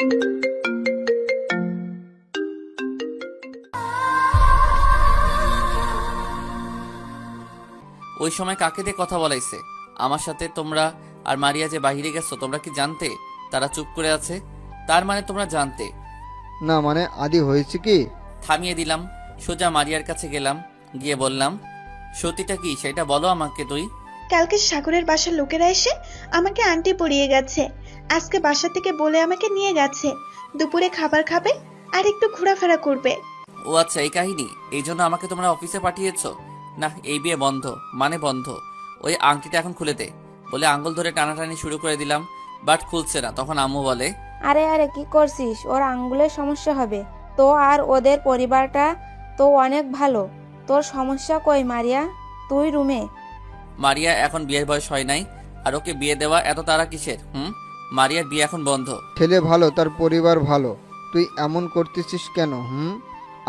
ওই সময় কাকে দিয়ে কথা বলাইছে আমার সাথে? তোমরা আর মারিয়া যে বাহিরে গেছো, তোমরা কি জানতে তারা চুপ করে আছে? তার মানে তোমরা জানতে? না মানে আদি হয়েছে কি? থামিয়ে দিলাম, সোজা মারিয়ার কাছে গেলাম, গিয়ে বললাম, সত্যিটা কি সেটা বলো আমাকে। তুই কালকে সাগরের বাসার লোকেরা এসে আমাকে আন্টি পরিয়ে গেছে। আজকে বাসা থেকে বলে আমাকে নিয়ে গেছে দুপুরে খাবার খাবে আর একটু ঘোরাফেরা করবে। ও আচ্ছা, এই কাহিনী। এই জন্য আমাকে তোমরা অফিসে পাঠিয়েছো? না, এই বিয়ে বন্ধ, মানে বন্ধ। ওই আংটিটা এখন খুলে দে বলে আঙ্গুল ধরে টানাটানি শুরু করে দিলাম, বাট খুলছে না। তখন আম্মু বলে, আরে আরে কি করছিস? ওর আঙ্গুলের সমস্যা হবে তো। আর ওদের পরিবারটা তো অনেক ভালো। তোর সমস্যা কই মারিয়া? তুই রুমে। মারিয়া এখন বিয়ের বয়স হয় নাই, আর ওকে বিয়ে দেওয়া এত তাড়া কিসের? মারিয়ার বিয়ে এখন বন্ধ। ছেলে ভালো, তার পরিবার ভালো, তুই এমন করতেছিস কেন?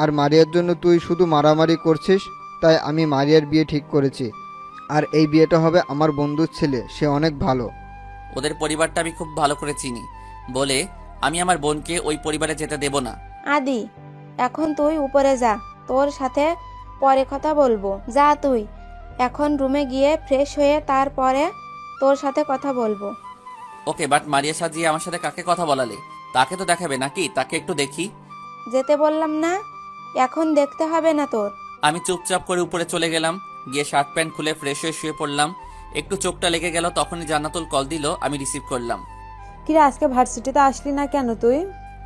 আর মারিয়ার জন্য তুই শুধু মারামারি করছিস। তাই আমি মারিয়ার বিয়ে ঠিক করেছি, আর এই বিয়েটা হবে আমার বন্ধুর ছেলে, সে অনেক ভালো। ওদের পরিবারটা আমি খুব ভালো করে চিনি বলে আমি আমার বোনকে ওই পরিবারে যেতে দেব না। আদি, এখন তুই উপরে যা, তোর সাথে পরে কথা বলবো। যা তুই এখন রুমে গিয়ে ফ্রেশ হয়ে তারপরে তোর সাথে কথা বলবো। ওকে, বাট মারিয়া সাজিয়ে আমার সাথে কাকে কথা বলালে? তাকে তো দেখাবে নাকি? তাকে একটু দেখি। যেতে বললাম না? এখন দেখতে হবে না তোর। আমি চুপচাপ করে উপরে চলে গেলাম, গিয়ে শার্ট প্যান্ট খুলে ফ্রেশ হয়ে শুয়ে পড়লাম। একটু চোখটা লেগে গেল, তখনই জান্নাতুল কল দিল, আমি রিসিভ করলাম। কিরে আজকে ভার্সিটিতে আসলি না কেন তুই?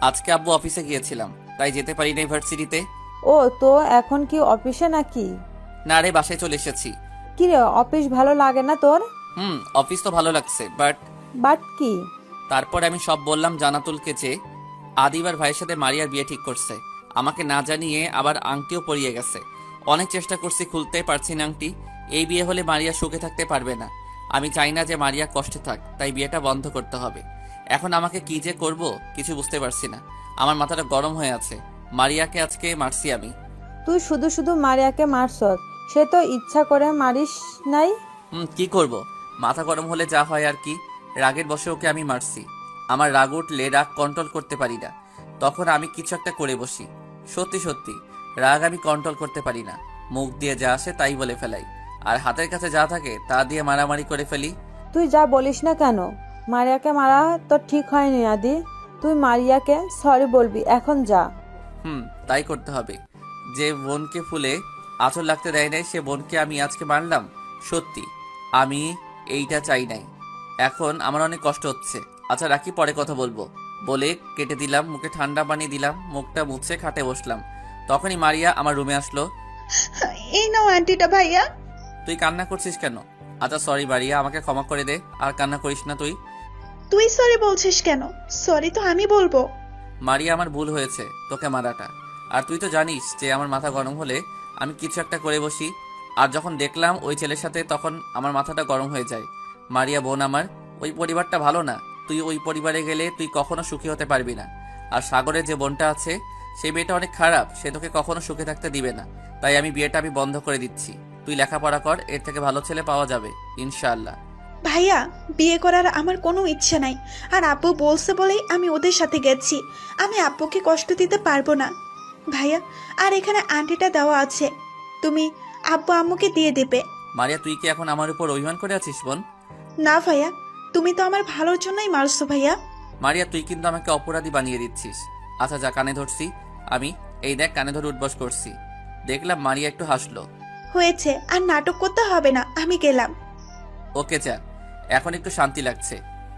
আজকে আব্বু অফিসে গিয়েছিলাম, তাই যেতে পারি না ইউনিভার্সিটিতে। ও তো এখন কি অফিসে নাকি? না রে, বাসায় চলে এসেছি। কিরে অফিস ভালো লাগে না তোর? অফিস তো ভালো লাগছে, বাট কি? তারপর আমি সব বললাম জান্নাতুলকে যে আদিবার ভাইয়ের সাথে মারিয়ার বিয়ে ঠিক করছে। আমাকে না জানিয়ে আবার আংটিও পরিয়ে গেছে। অনেক চেষ্টা করছি, খুলতে পারছি না আংটি। এই বিয়ে হলে মারিয়া সুখে থাকতে পারবে না। আমি চাই না যে মারিয়া কষ্টে থাক, তাই বিয়েটা বন্ধ করতে হবে। এখন আমাকে কি যে করব কিছু বুঝতে পারছি না। আমার মাথাটা গরম হয়ে আছে। মারিয়াকে আজকে মারছি আমি। তুই শুধু শুধু মারিয়াকে মারছস, সে তো ইচ্ছা করে মারিস নাই। কি করব? মাথা গরম হলে যা হয় আর কি। রাগের বশে ওকে আমি মারছি। আমার রাগ উঠলে রাগ কন্ট্রোল করতে পারি না, তখন আমি কিছু একটা করে বসি। সত্যি সত্যি রাগ আমি কন্ট্রোল করতে পারি না। মুখ দিয়ে যা আসে তাই বলে ফেলাই, আর হাতের কাছে যা থাকে তা দিয়ে মারামারি করে ফেলি। তুই যা বলিস না কেন, মারিয়াকে মারা তো ঠিক হয়নি আদি। তুই মারিয়াকে সরি বলবি, এখন যা। তাই করতে হবে। যে বোনকে ফুলে আঁচল লাগতে দেয় নাই, সে বোনকে আমি আজকে মারলাম। সত্যি আমি এইটা চাই নাই। এখন আমার অনেক কষ্ট হচ্ছে। আচ্ছা রাখি, পরে কথা বলবো বলে কেটে দিলাম। মুখে ঠান্ডা পানি দিলাম, মুখটা মুছে খাটে বসলাম। তখনই মারিয়া আমার রুমে আসলো। এই নাও আন্টিটা ভাইয়া। তুই কান্না করছিস কেন? আচ্ছা সরি মারিয়া, আমাকে ক্ষমা করে দে, আর কান্না করিস না। তুই সরি বলছিস কেন? সরি তো আমি বলবো। মারিয়া, আমার ভুল হয়েছে তোকে মারাটা। আর তুই তো জানিস যে আমার মাথা গরম হলে আমি কিছু একটা করে বসি। আর যখন দেখলাম ওই ছেলের সাথে, তখন আমার মাথাটা গরম হয়ে যায়। মারিয়া বোন আমার, ওই পরিবারটা ভালো না। তুই ওই পরিবারে গেলে তুই কখনো সুখী হতে পারবি না। আর সাগরের যে বোনটা আছে, সেই মেয়েটা অনেক খারাপ, সে তোকে কখনো সুখে থাকতে দিবে না। তাই বিয়েটা আমি বন্ধ করে দিচ্ছি। তুই লেখাপড়া কর, এর থেকে ভালো ছেলে পাওয়া যাবে ইনশাআল্লাহ। ভাইয়া, বিয়ে করার আমার কোনো ইচ্ছে নাই। আর আব্বু বলছে বলেই আমি ওদের সাথে গেছি। আমি আব্বুকে কষ্ট দিতে পারবো না ভাইয়া। আর এখানে আন্টিটা দেওয়া আছে, তুমি আব্বু আম্মুকে দিয়ে দেবে। মারিয়া, তুই কি এখন আমার উপর অভিমান করে আছিস বোন? না ভাইয়া, তুমি তো আমার ভালোর জন্যই মারছো ভাইয়া। মারিয়া, তুই কিন্তু আমাকে অপরাধী বানিয়ে দিচ্ছিস। আচ্ছা যা, কানে ধরছি আমি। এই দেখ, কানে ধরে উঠবস করছি। দেখলাম মারিয়া একটু হাসলো। হয়েছে, আর নাটক করতে হবে না, আমি গেলাম। ওকে যা, এখন একটু শান্তি লাগছে।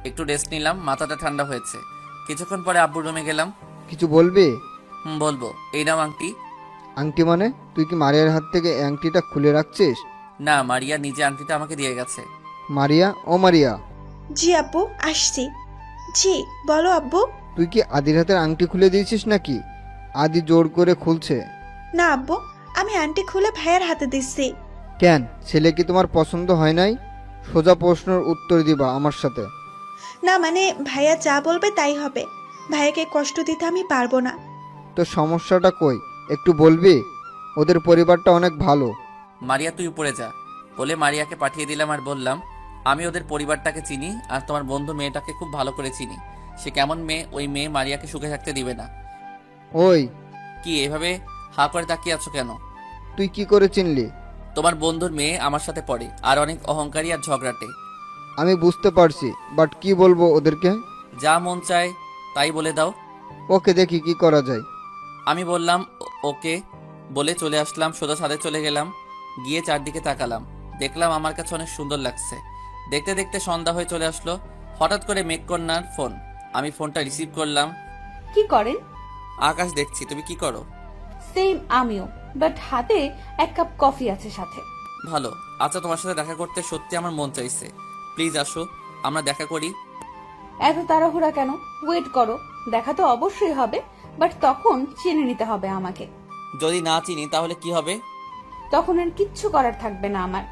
একটু রেস্ট নিলাম, মাথাটা ঠান্ডা হয়েছে। কিছুক্ষণ পরে আব্বুর রুমে গেলাম। কিছু বলবি? বলবো। এই নাও আংটি। আংটি মানে? তুই কি মারিয়ার হাত থেকে আংটিটা খুলে রাখছিস? না, মারিয়া নিজে আংটিটা আমাকে দিয়ে গেছে। মারিয়া, ও মারিয়া। জি আব্বু, আসছি। জি বলো আব্বু। তুই কি আদির হাতের আংটি খুলে দিয়েছিস নাকি? আদি জোর করে খুলছে। না আব্বু, আমি আন্টি খুলে ভাইয়ের হাতে দিচ্ছি। কেন, ছেলে কি তোমার পছন্দ হয় নাই? সোজা প্রশ্নের উত্তর দিবা আমার সাথে। না মানে ভাইয়া যা বলবে তাই হবে। ভাইয়াকে কষ্ট দিতে আমি পারবো না। তো সমস্যাটা কই একটু বলবি? ওদের পরিবারটা অনেক ভালো। মারিয়া, তুই উপরে যা বলে মারিয়াকে পাঠিয়ে দিলাম। আর বললাম, আমি ওদের পরিবারটাকে চিনি, আর তোমার বন্ধু মেয়েটাকে খুব ভালো করে চিনি। সে কেমন মেয়ে, ওই মেয়ে মারিয়াকে সুখে থাকতে দিবে না। ওই, কি এভাবে হা করে তাকিয়ে আছো কেন? তুই কি করে চিনলি? তোমার বন্ধুর মেয়ে আমার সাথে পড়ে, আর অনেক অহংকারী আর ঝগড়াটে। আমি বুঝতে পারছি, বাট কি বলবো ওদেরকে? যা মন চায় তাই বলে দাও। ওকে, দেখি কি করা যায়। আমি বললাম ওকে বলে চলে আসলাম, সোজা ছাদে চলে গেলাম। গিয়ে চারদিকে তাকালাম, দেখলাম আমার কাছে অনেক সুন্দর লাগছে। দেখতে দেখতে সন্ধ্যা হয়ে চলে আসলো। হঠাৎ করে মেঘকন্যার ফোন। আমি ফোনটা রিসিভ করলাম। কি করেন? আকাশ দেখছি, তুমি কি করো? সেম আমিও, বাট হাতে এক কাপ কফি আছে সাথে। ভালো। আচ্ছা, তোমার সাথে দেখা করতে সত্যি আমার মন চাইছে। প্লিজ আসো, আমরা দেখা করি। এত তাড়াহুড়া কেন? ওয়েট করো, দেখা তো অবশ্যই হবে, বাট তখন চিনে নিতে হবে আমাকে। যদি না চিনি তাহলে কি হবে? তখন আর কিচ্ছু করার থাকবে না আমার।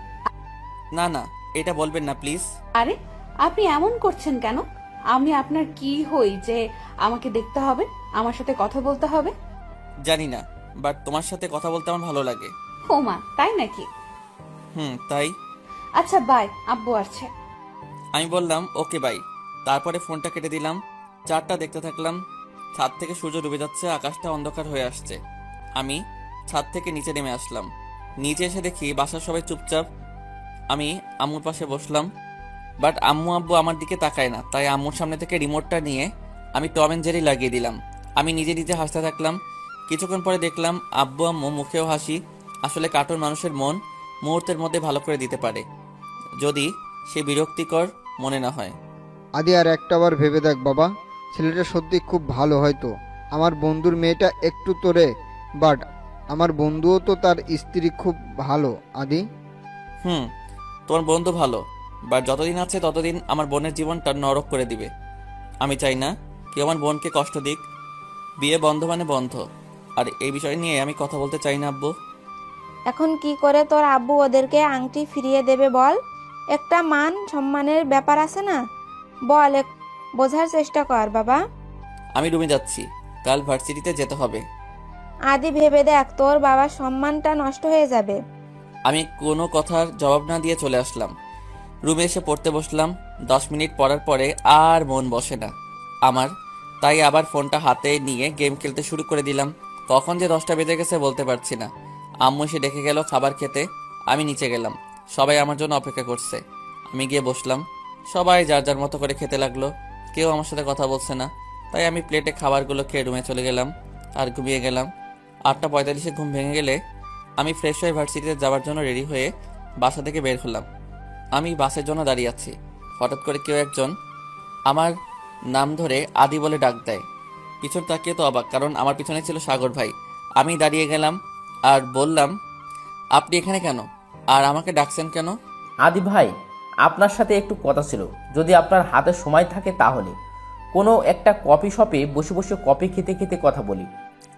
না না, এটা বলবেন না প্লিজ। আরে আপনি এমন করছেন কেন? আমি আপনার কি হই যে আমাকে দেখতে হবে, আমার সাথে কথা বলতে হবে? জানি না, বাট তোমার সাথে কথা বলতে আমার ভালো লাগে। ওমা, তাই নাকি? তাই। আচ্ছা বাই, আব্বু আসছে। আমি বললাম ওকে বাই। তারপরে ফোনটা কেটে দিলাম। চারটা দেখতে থাকলাম। ছাদ থেকে সূর্য ডুবে যাচ্ছে, আকাশটা অন্ধকার হয়ে আসছে। আমি ছাদ থেকে নিচে নেমে আসলাম। নিচে এসে দেখি বাসার সবাই চুপচাপ। আমি আম্মুর পাশে বসলাম, বাট আম্মু আব্বু আমার দিকে তাকায় না। তাই আম্মুর সামনে থেকে রিমোটটা নিয়ে আমি টম এন্ড জেরি লাগিয়ে দিলাম। আমি নিজে নিজে হাসতে থাকলাম। কিছুক্ষণ পরে দেখলাম আব্বু আম্মু মুখেও হাসি। আসলে কার্টুন মানুষের মন মুহূর্তের মধ্যে ভালো করে দিতে পারে, যদি সে বিরক্তিকর মনে না হয়। আদি, আর একটাবার ভেবে দেখ বাবা, ছেলেটা সত্যি খুব ভালো। হয়তো আমার বন্ধুর মেয়েটা একটু তোরে, বাট আমার বন্ধুও তো তার স্ত্রী খুব ভালো। আদি, তোমার বন্ধু ভালো, বাট যতদিন আছে ততদিন আমার বোনের জীবনটা নরক করে দিবে। আমি চাই না কেউ আমার বোনকে কষ্ট দিক। বিয়ে বন্ধ মানে বন্ধ, আর এই বিষয় নিয়ে আমি কথা বলতে চাই না আব্বু। এখন কি করে তোর আব্বু ওদেরকে আংটি ফিরিয়ে দেবে বল? একটা মান সম্মানের ব্যাপার আছে না? বল, বোঝার চেষ্টা কর বাবা। আমি রুমে যাচ্ছি, কাল ভার্সিটিতে যেতে হবে। আদি ভেবে দেখ, তোর বাবার সম্মানটা নষ্ট হয়ে যাবে। আমি কোনো কথার জবাব না দিয়ে চলে আসলাম। রুমে এসে পড়তে বসলাম। 10 মিনিট পড়ার পরে আর মন বসে না আমার, তাই আবার ফোনটা হাতে নিয়ে গেম খেলতে শুরু করে দিলাম। কখন যে 10টা বেজে গেছে বলতে পারছি না। আম্মু এসে ডেকে গেল খাবার খেতে। আমি নিচে গেলাম, সবাই আমার জন্য অপেক্ষা করছে। আমি গিয়ে বসলাম। সবাই যার যার মতো করে খেতে লাগলো, কেউ আমার সাথে কথা বলছে না। তাই আমি প্লেটে খাবারগুলো খেয়ে রুমে চলে গেলাম আর ঘুমিয়ে গেলাম। 8:45-এ ঘুম ভেঙে গেলে আমি ফ্রেশ হয়ে ভার্সিটিতে যাওয়ার জন্য রেডি হয়ে বাসা থেকে বের হলাম। আমি বাসের জন্য দাঁড়িয়ে আছি। হঠাৎ করে কেউ একজন আমার নাম ধরে আদি বলে ডাক দেয়। পিছন তাকিয়ে তো অবাক, কারণ আমার পিছনে ছিল সাগর ভাই। আমি দাঁড়িয়ে গেলাম আর বললাম, আপনি এখানে কেন, আর আমাকে ডাকছেন কেন? আদি ভাই, আপনার সাথে একটু কথা ছিল, যদি আপনার হাতে সময় থাকে তাহলে কোনো একটা কফি শপে বসে বসে কফি খেতে খেতে কথা বলি।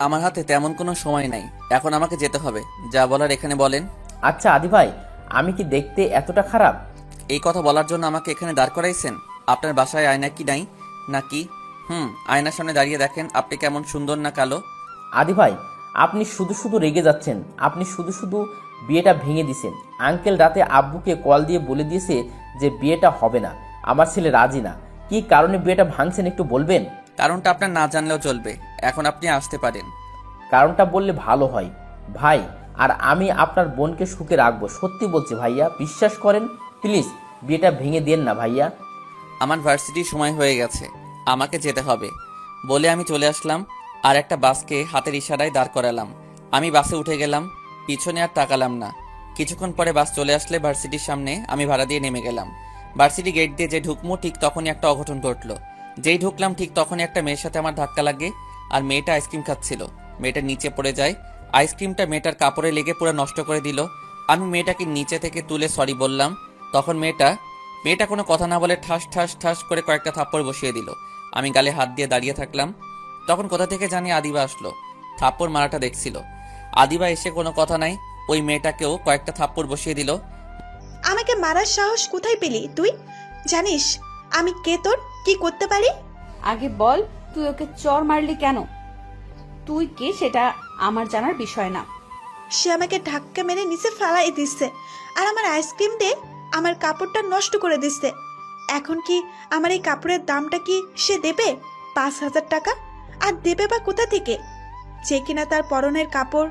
আমার হাতে তেমন কোনো সময় নাই, এখন আমাকে যেতে হবে। যা বলার এখানে বলেন। আচ্ছা আদি ভাই, আমি কি দেখতে এতটা খারাপ? এই কথা বলার জন্য আমাকে এখানে দাঁড় করাইছেন? আপনার বাসায় আয়না কি নাই নাকি? আয়নার সামনে দাঁড়িয়ে দেখেন আপনি কেমন সুন্দর না কালো। আদি ভাই, আপনি শুধু শুধু রেগে যাচ্ছেন। আপনি শুধু শুধু বিয়েটা ভেঙে দিছেন। আঙ্কেল রাতে আব্বুকে কল দিয়ে বলে দিয়েছে যে বিয়েটা হবে না, আমার ছেলে রাজি না। কি কারণে বিয়েটা ভাঙছেন একটু বলবেন? কারণটা আপনার না জানলেও চলবে, এখন আপনি আসতে পারেন। কারণটা বললে ভালো হয় ভাই, আর আমি আপনার বোনকে সুখে রাখবো। সত্যি বলছি ভাইয়া, বিশ্বাস করেন প্লিজ, বিয়েটা ভেঙে দেন না ভাইয়া। আমার ভার্সিটির সময় হয়ে গেছে, আমাকে যেতে হবে বলে আমি চলে আসলাম আর একটা বাসকে হাতের ইশারায় দাঁড় করালাম। আমি বাসে উঠে গেলাম, পিছনে আর তাকালাম না। কিছুক্ষণ পরে বাস চলে আসলে ভার্সিটির সামনে আমি ভাড়া দিয়ে নেমে গেলাম। ভার্সিটি গেট দিয়ে যে ঢুকমু ঠিক তখনই একটা অঘটন ঘটলো। যেই ঢুকলাম ঠিক তখনই একটা মেয়ের সাথে আমার ধাক্কা লাগে, আর মেয়েটা আইসক্রিম খাচ্ছিল। মেয়েটা নিচে পড়ে যায়, আইসক্রিমটা মেয়েটার কাপড়ে লেগে পুরো নষ্ট করে দিল। আমি মেয়েটাকে নিচে থেকে তুলে সরি বললাম। তখন মেয়েটা কোনো কথা না বলে ঠাস ঠাস ঠাস করে কয়েকটা থাপ্পড় বসিয়ে দিল। আমি গালে হাত দিয়ে দাঁড়িয়ে থাকলাম। তখন কোথা থেকে জানি আদিবা আসলো, থাপ্পড় মারাটা দেখছিল। আদিবা এসে কোনো কথা নাই, ওই মেয়েটাকেও কয়েকটা থাপ্পড় বসিয়ে দিল। আমাকে মারার সাহস কোথায় পেলি তুই? জানিস আমি কে, তোর কি করতে পারি? আগে বল, তুই ওকে চর মারলি কেন? তুই কে সেটা আমার জানার বিষয় না। সে আমাকে ধাক্কা মেরে নিচে ফেলাই দিচ্ছে, আর আমার আইসক্রিম দিয়ে আমার কাপড়টা নষ্ট করে দিচ্ছে। এখন কি আমার এই কাপড়ের দামটা কি সে দেবে? 5,000 টাকা? আর দেবে বা কোথা থেকে? যে কিনা তার পরনের কাপড়,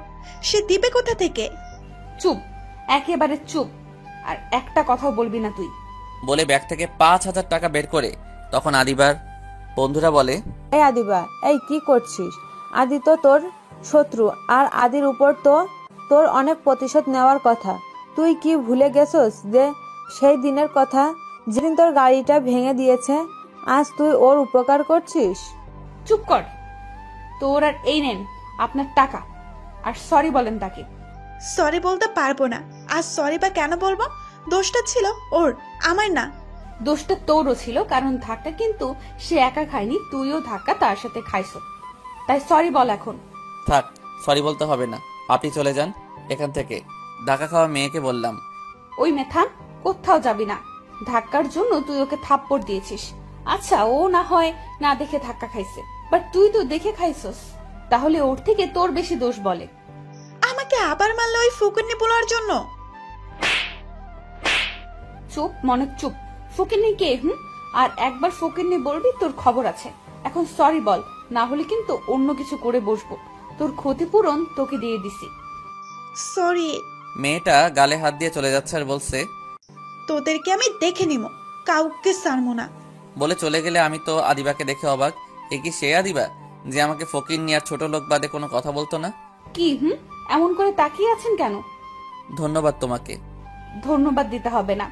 সে দিবে কোথা থেকে? চুপ, একেবারে চুপ। আর একটা কথাও বলবি না তুই। বলে ব্যাগ থেকে 5,000 টাকা বের করে তখন আদিবার বন্ধুরা বলে, এই আদিবা, এই কি করছিস? আদি তো তোর শত্রু, আর আদির উপর তো তোর অনেক প্রতিশোধ নেওয়ার কথা। তুই কি ভুলে গেছস যে সেই দিনের কথা, যেদিন তোর গাড়িটা ভেঙে দিয়েছে? আজ তুই ওর উপকার করছিস? চুপ কর। তোর আর এই নেন আপনার টাকা, আর সরি বলেন তাকে। সরি বলতে পারবো না। আর সরি বা কেন বলবো? দোষটা ছিল ওর, আমার না। দোষটা তোরও ছিল, কারণ ধাক্কা কিন্তু সে একা খায়নি, তুইও ধাক্কা তার সাথে খাইছ। তাই সরি বল এখন। থাক, সরি বলতে হবে না, আপনি চলে যান এখান থেকে। ধাক্কা খাওয়া মেয়েকে বললাম। ওই মেথা, কোথাও যাবি না। ধাক্কার জন্য তুই ওকে থাপ্পড় দিয়েছিস। আচ্ছা, ও না হয় না দেখে ধাক্কা খাইছে, বাট তুই তো দেখে খাইছস। তাহলে ওর থেকে তোর বেশি দোষ বলে। আমাকে আবার মারলো ওই ফুকুন্নি বলার জন্য। চুপ, মনে চুপ। ফকিন্নি কে? আর একবার ফকিন্নি বলবি তোর খবর আছে। এখন সরি বল, না হলে কিন্তু অন্য কিছু করে বসবো। তোর ক্ষতিপূরণ তোকে দিয়ে দিছি। সরি। মেয়েটা গালে হাত দিয়ে চলে যাচ্ছে আর বলছে, তোদেরকে আমি দেখে নিব, কাউকে ছাড়বো না। বলে চলে গেলে আমি তো আদিবাকে দেখে অবাক। এ কি সে আদিবা যে আমাকে ফকির নিয়ে আর ছোট লোক বাদে কোনো কথা বলতো না? কি এমন করে তাকিয়ে আছেন কেন? ধন্যবাদ তোমাকে। ধন্যবাদ দিতে হবে না।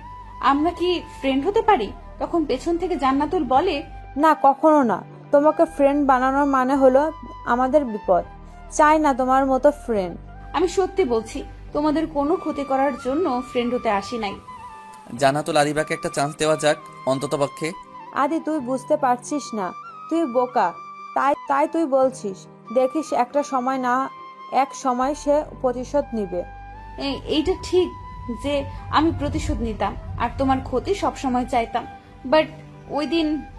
আমরা কি ফ্রেন্ড হতে পারি? তখন পেছন থেকে জান্নাতুল বলে, না, কখনো না। তোমাকে ফ্রেন্ড বানানোর মানে হলো আমাদের বিপদ। চাই না তোমার মতো ফ্রেন্ড। আমি সত্যি বলছি, তোমাদের কোনো ক্ষতি করার জন্য ফ্রেন্ড হতে আসি নাই। জান্নাতুল আদিবাকে একটা চান্স দেওয়া যাক অন্তত পক্ষে। আদি, তুই বুঝতে পারছিস না, তুই বোকা। তাই তাই তুই বলছিস। দেখিস একটা সময় না এক সময় সে প্রতিশোধ নিবে। এইটা ঠিক যে আমি প্রতিশোধ নিতাম আর তোমার ক্ষতি সবসময় চাইতাম, বাট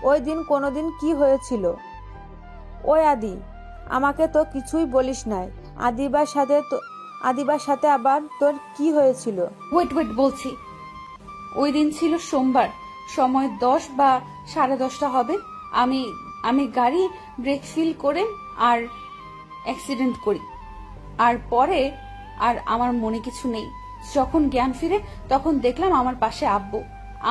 ওই দিন কোনোদিন কি হয়েছিল? ওই আদি, আমাকে তো কিছুই বলিস নাই। আদিবার সাথে আবার তোর কি হয়েছিল? ওয়েট বলছি। ওই দিন ছিল সোমবার, সময় 10 বা 10:30 হবে। আমি গাড়ি ব্রেক ফিল করে আর অ্যাক্সিডেন্ট করি। আর পরে আর আমার মনে কিছু নেই। যখন জ্ঞান ফিরে তখন দেখলাম আমার পাশে আব্বু।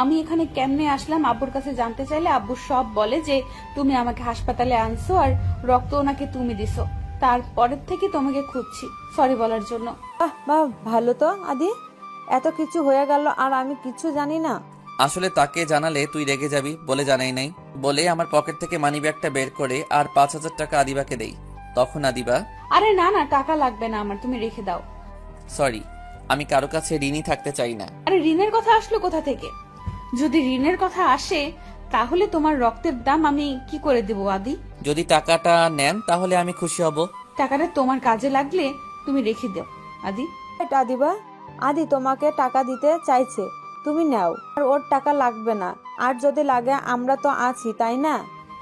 আমি এখানে কেমনে আসলাম আব্বুর কাছে জানতে চাইলে আব্বু সব বলে যে তুমি আমাকে হাসপাতালে আনছো আর রক্ত ওনাকে তুমি দিছো। তারপরের থেকে তোমাকে খুঁজছি সরি বলার জন্য। বাহ, ভালো তো আদি, এত কিছু হয়ে গেল আর আমি কিছু জানি না। আসলে তাকে জানালে তুই রেগে যাবি বলে জানাই নাই। বলে আমার পকেট থেকে মানি ব্যাগটা বের করে আর 5,000 টাকা আদিবাকে দেই। তখন আদিবা, আরে না টাকা লাগবে না আমার, তুমি রেখে দাও। সরি, আমি কারো কাছে ঋণী থাকতে চাই না। আরে ঋণের কথা আসলো কোথা থেকে? যদি ঋণের কথা আসে তাহলে তোমার রক্তের দাম আমি কি করে দেব আদি? যদি টাকাটা নেন তাহলে আমি খুশি হব। টাকাটা তোমার কাজে লাগলে তুমি রেখে দাও আদি। আদিবা, আদি তোমাকে টাকা দিতে চাইছে, তুমি নাও। আর ওর টাকা লাগবে না, আর যদি লাগে আমরা তো আছি, তাই না?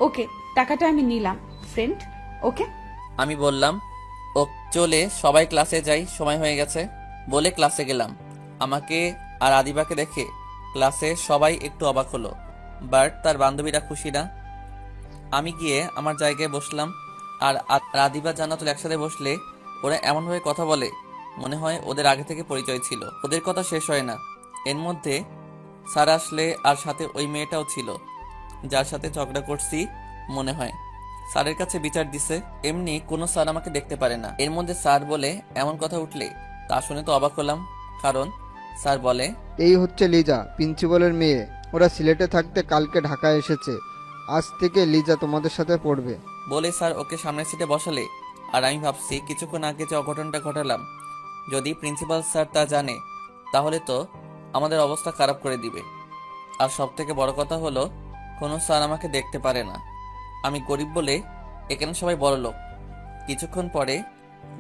ওকে, টাকাটা আমি নিলাম ফ্রেন্ড। ওকে, আমি বললাম, ও চলে সবাই ক্লাসে যাই, সময় হয়ে গেছে। বলে ক্লাসে গেলাম। আমাকে আর আদিবাকে দেখে ক্লাসে সবাই একটু অবাক হলো, বাট তার বান্ধবীরা খুশি না। আমি গিয়ে আমার জায়গায় বসলাম। আর আদিবা জান্নাতুল একসাথে বসলে ওরা এমনভাবে কথা বলে মনে হয় ওদের আগে থেকে পরিচয় ছিল। ওদের কথা শেষ হয় না। এর মধ্যে স্যার আসলে, আর সাথে ওই মেয়েটাও ছিল যার সাথে ঝগড়া করছি মনে হয়। স্যারের কাছে বিচার দিছে। এমনি কোনো স্যার আমাকে দেখতে পারে না, এর মধ্যে স্যার বলে এমন কথা উঠলে তা শুনে তো অবাক হলাম। কারণ স্যার বলে, এই হচ্ছে লিজা, প্রিন্সিপালের মেয়ে। ওরা সিলেটে থাকতে কালকে ঢাকায় এসেছে। আজ থেকে লিজা তোমাদের সাথে পড়বে। বলে স্যার ওকে সামনের সিটে বসালে। আর আমি ভাবছি কিছুক্ষণ আগে যে অঘটনটা ঘটালাম, যদি প্রিন্সিপাল স্যার তা জানে তাহলে তো আমাদের অবস্থা খারাপ করে দিবে। আর সব থেকে বড় কথা হলো কোনো স্যার আমাকে দেখতে পারে না, আমি গরিব বলে এখানে সবাই বড় লোক। কিছুক্ষণ পরে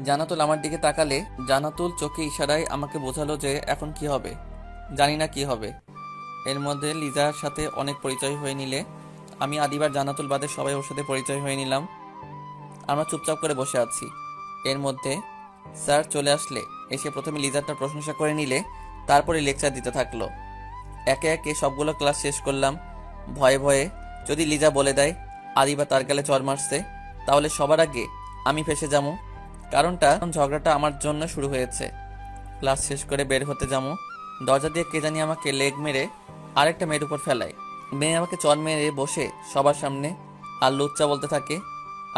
জান্নাতুল আমার দিকে তাকালে জান্নাতুল চোখে ইশারায় আমাকে বোঝালো যে এখন কি হবে। জানি না কি হবে। এর মধ্যে লিজার সাথে অনেক পরিচয় হয়ে নিলে আমি আদিবার জান্নাতুল বাদে সবাই ওর সাথে পরিচয় হয়ে নিলাম। আমরা চুপচাপ করে বসে আছি। এর মধ্যে স্যার চলে আসলে এসে প্রথমে লিজারটার প্রশংসা করে নিলে, তারপরে লেকচার দিতে থাকলো। একে একে সবগুলো ক্লাস শেষ করলাম। ভয়ে ভয়ে যদি লিজা বলে দেয় আদিবা তার গালে চড় মারছে, তাহলে সবার আগে আমি ফেসে যাবো। কারণটা ঝগড়াটা আমার জন্য শুরু হয়েছে। ক্লাস শেষ করে বের হতে যাবো, দরজা দিয়ে কে জানি আমাকে লেগ মেরে আরেকটা মেয়ের উপর ফেলায়। মেয়ে আমাকে চড় মেরে বসে সবার সামনে আর লুচ্চা বলতে থাকে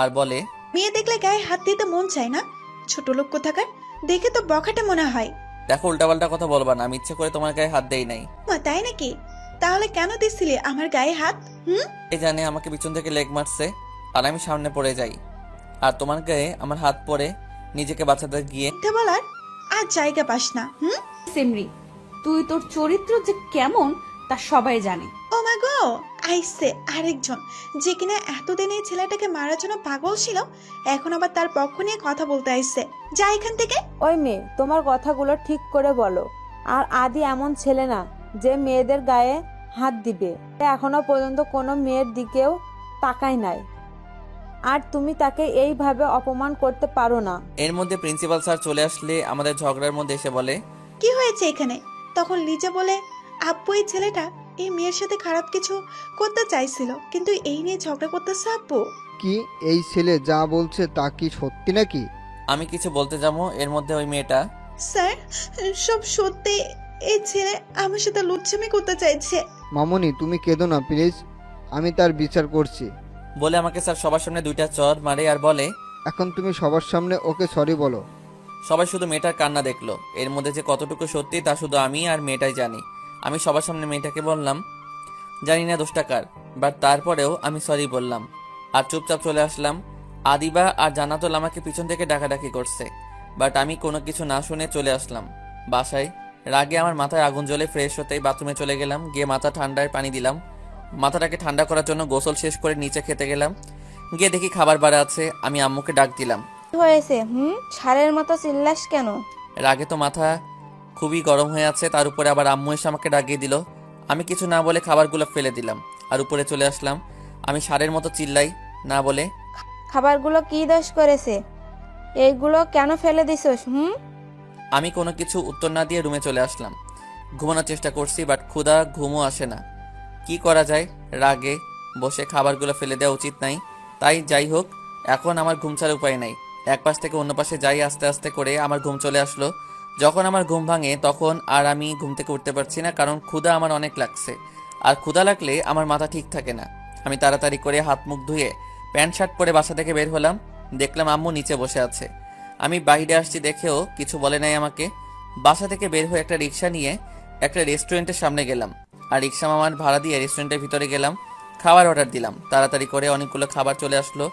আর বলে, মেয়ে দেখলে গায়ে হাত দিতে মন চায় না? ছোট লোক কোথাকার, দেখে তো বখাটে মনে হয়। দেখো উল্টাপাল্টা কথা বলবা না, আমি ইচ্ছে করে তোমার গায়ে হাত দেই নাই। মা, তাই নাকি? তাহলে কেন দিছিলি আমার গায়ে হাত? এই জানে আমাকে পিছন থেকে লেগ মারছে আর আমি সামনে পড়ে যাই, আর তোমার গায়ে আমার হাত পড়ে নিজেকে বাঁচাতে গিয়ে। মিথ্যে বলার আর জায়গা পাস না। সিমরি, তুই তোর চরিত্র যে কেমন তা সবাই জানে। ও মা গো, আইসে আরেকজন যে কিনা এতদিন এই ছেলেটাকে মারার জন্য পাগল ছিল, এখন আবার তার পক্ষ নিয়ে কথা বলতে আইসে। যা এখান থেকে। ওই মেয়ে, তোমার কথাগুলো ঠিক করে বলো। আর আদি এমন ছেলে না যে মেয়েদের গায়ে হাত দিবে। এখনো পর্যন্ত কোনো মেয়ের দিকেও তাকায় নাই, আর তুমি তাকে এইভাবে অপমান করতে পারো না। এর মধ্যে প্রিন্সিপাল স্যার চলে আসলে আমাদের ঝগড়ার মধ্যে এসে বলে, কি হয়েছে এখানে? তখন লিজা বলে, আব্বু এই ছেলেটা এই মেয়ের সাথে খারাপ কিছু করতে চাইছিল, কিন্তু এই নিয়ে ঝগড়া করতেছে আব্বু। কি এই ছেলে যা বলছে তা কি সত্যি নাকি? আমি কিছু বলতে যাবো, এর মধ্যে ওই মেয়েটা, স্যার, সব সত্যি। এই ছেলে আমার সাথে লুচ্ছামি করতে চাইছে। মামুনি তুমি কেঁদো না প্লিজ, আমি তার বিচার করছি। বলে আমাকে স্যার সবার সামনে 2টা চড় মারে আর বলে, এখন তুমি সবার সামনে ওকে সরি বলো। সবাই শুধু মেয়েটার কান্না দেখলো। এর মধ্যে যে কতটুকু সত্যি তা শুধু আমি আর মেয়েটাই জানি। আমি সবার সামনে মেয়েটাকে বললাম, জানি না দোষটা কার, বাট তারপরেও আমি সরি বললাম আর চুপচাপ চলে আসলাম। আদিবা আর জান্নাতুল আমাকে পিছন থেকে ডাকাডাকি করছে, বাট আমি কোনো কিছু না শুনে চলে আসলাম বাসায়। রাগে আমার মাথায় আগুন জ্বলে ফ্রেশ হতেই বাথরুমে চলে গেলাম, গিয়ে মাথা ঠান্ডায় পানি দিলাম। মাথাটাকে ঠান্ডা করার জন্য গোসল শেষ করে নিচে খেতে গেলাম, গিয়ে দেখি খাবার বাড়া আছে। আমি আম্মুকে ডাক দিলাম। কি হয়েছে? ষাঁড়ের মতো চিল্লাস কেন? রাগে তো মাথা খুবই গরম হয়ে আছে, তার উপরে আবার আম্মু এসে আমাকে ডাকিয়ে দিল। আমি কিছু না বলে খাবারগুলো ফেলে দিলাম আর উপরে চলে আসলাম। আমি ষাঁড়ের মতো চিল্লাই না বলে, খাবারগুলো কি দোষ করেছে? এইগুলো কেন ফেলে দিছস? আমি কোনো কিছু উত্তর না দিয়ে রুমে চলে আসলাম। ঘুমানোর চেষ্টা করছি, বাট ক্ষুধা ঘুমও আসে না। কি করা যায়? রাগে বসে খাবারগুলো ফেলে দেওয়া উচিত নাই, তাই যাই হোক, এখন আমার ঘুম ছাড়ার উপায় নাই। এক পাশ থেকে অন্য পাশে যাই আস্তে আস্তে করে আমার ঘুম চলে আসলো। যখন আমার ঘুম ভাঙে তখন আর আমি ঘুম থেকে উঠতে পারছি না, কারণ ক্ষুধা আমার অনেক লাগছে, আর ক্ষুধা লাগলে আমার মাথা ঠিক থাকে না। আমি তাড়াতাড়ি করে হাত মুখ ধুয়ে প্যান্ট শার্ট পরে বাসা থেকে বের হলাম। দেখলাম আম্মু নিচে বসে আছে। আমি বাইরে আসছি দেখেও কিছু বলে নাই আমাকে। বাসা থেকে বের হয়ে একটা রিক্সা নিয়ে একটা রেস্টুরেন্টের সামনে গেলাম, আর রিক্সা মামার ভাড়া দিয়ে রেস্টুরেন্টের ভিতরে গেলাম। খাবার অর্ডার দিলাম, তাড়াতাড়ি করে অনেকগুলো খাবার চলে আসলো।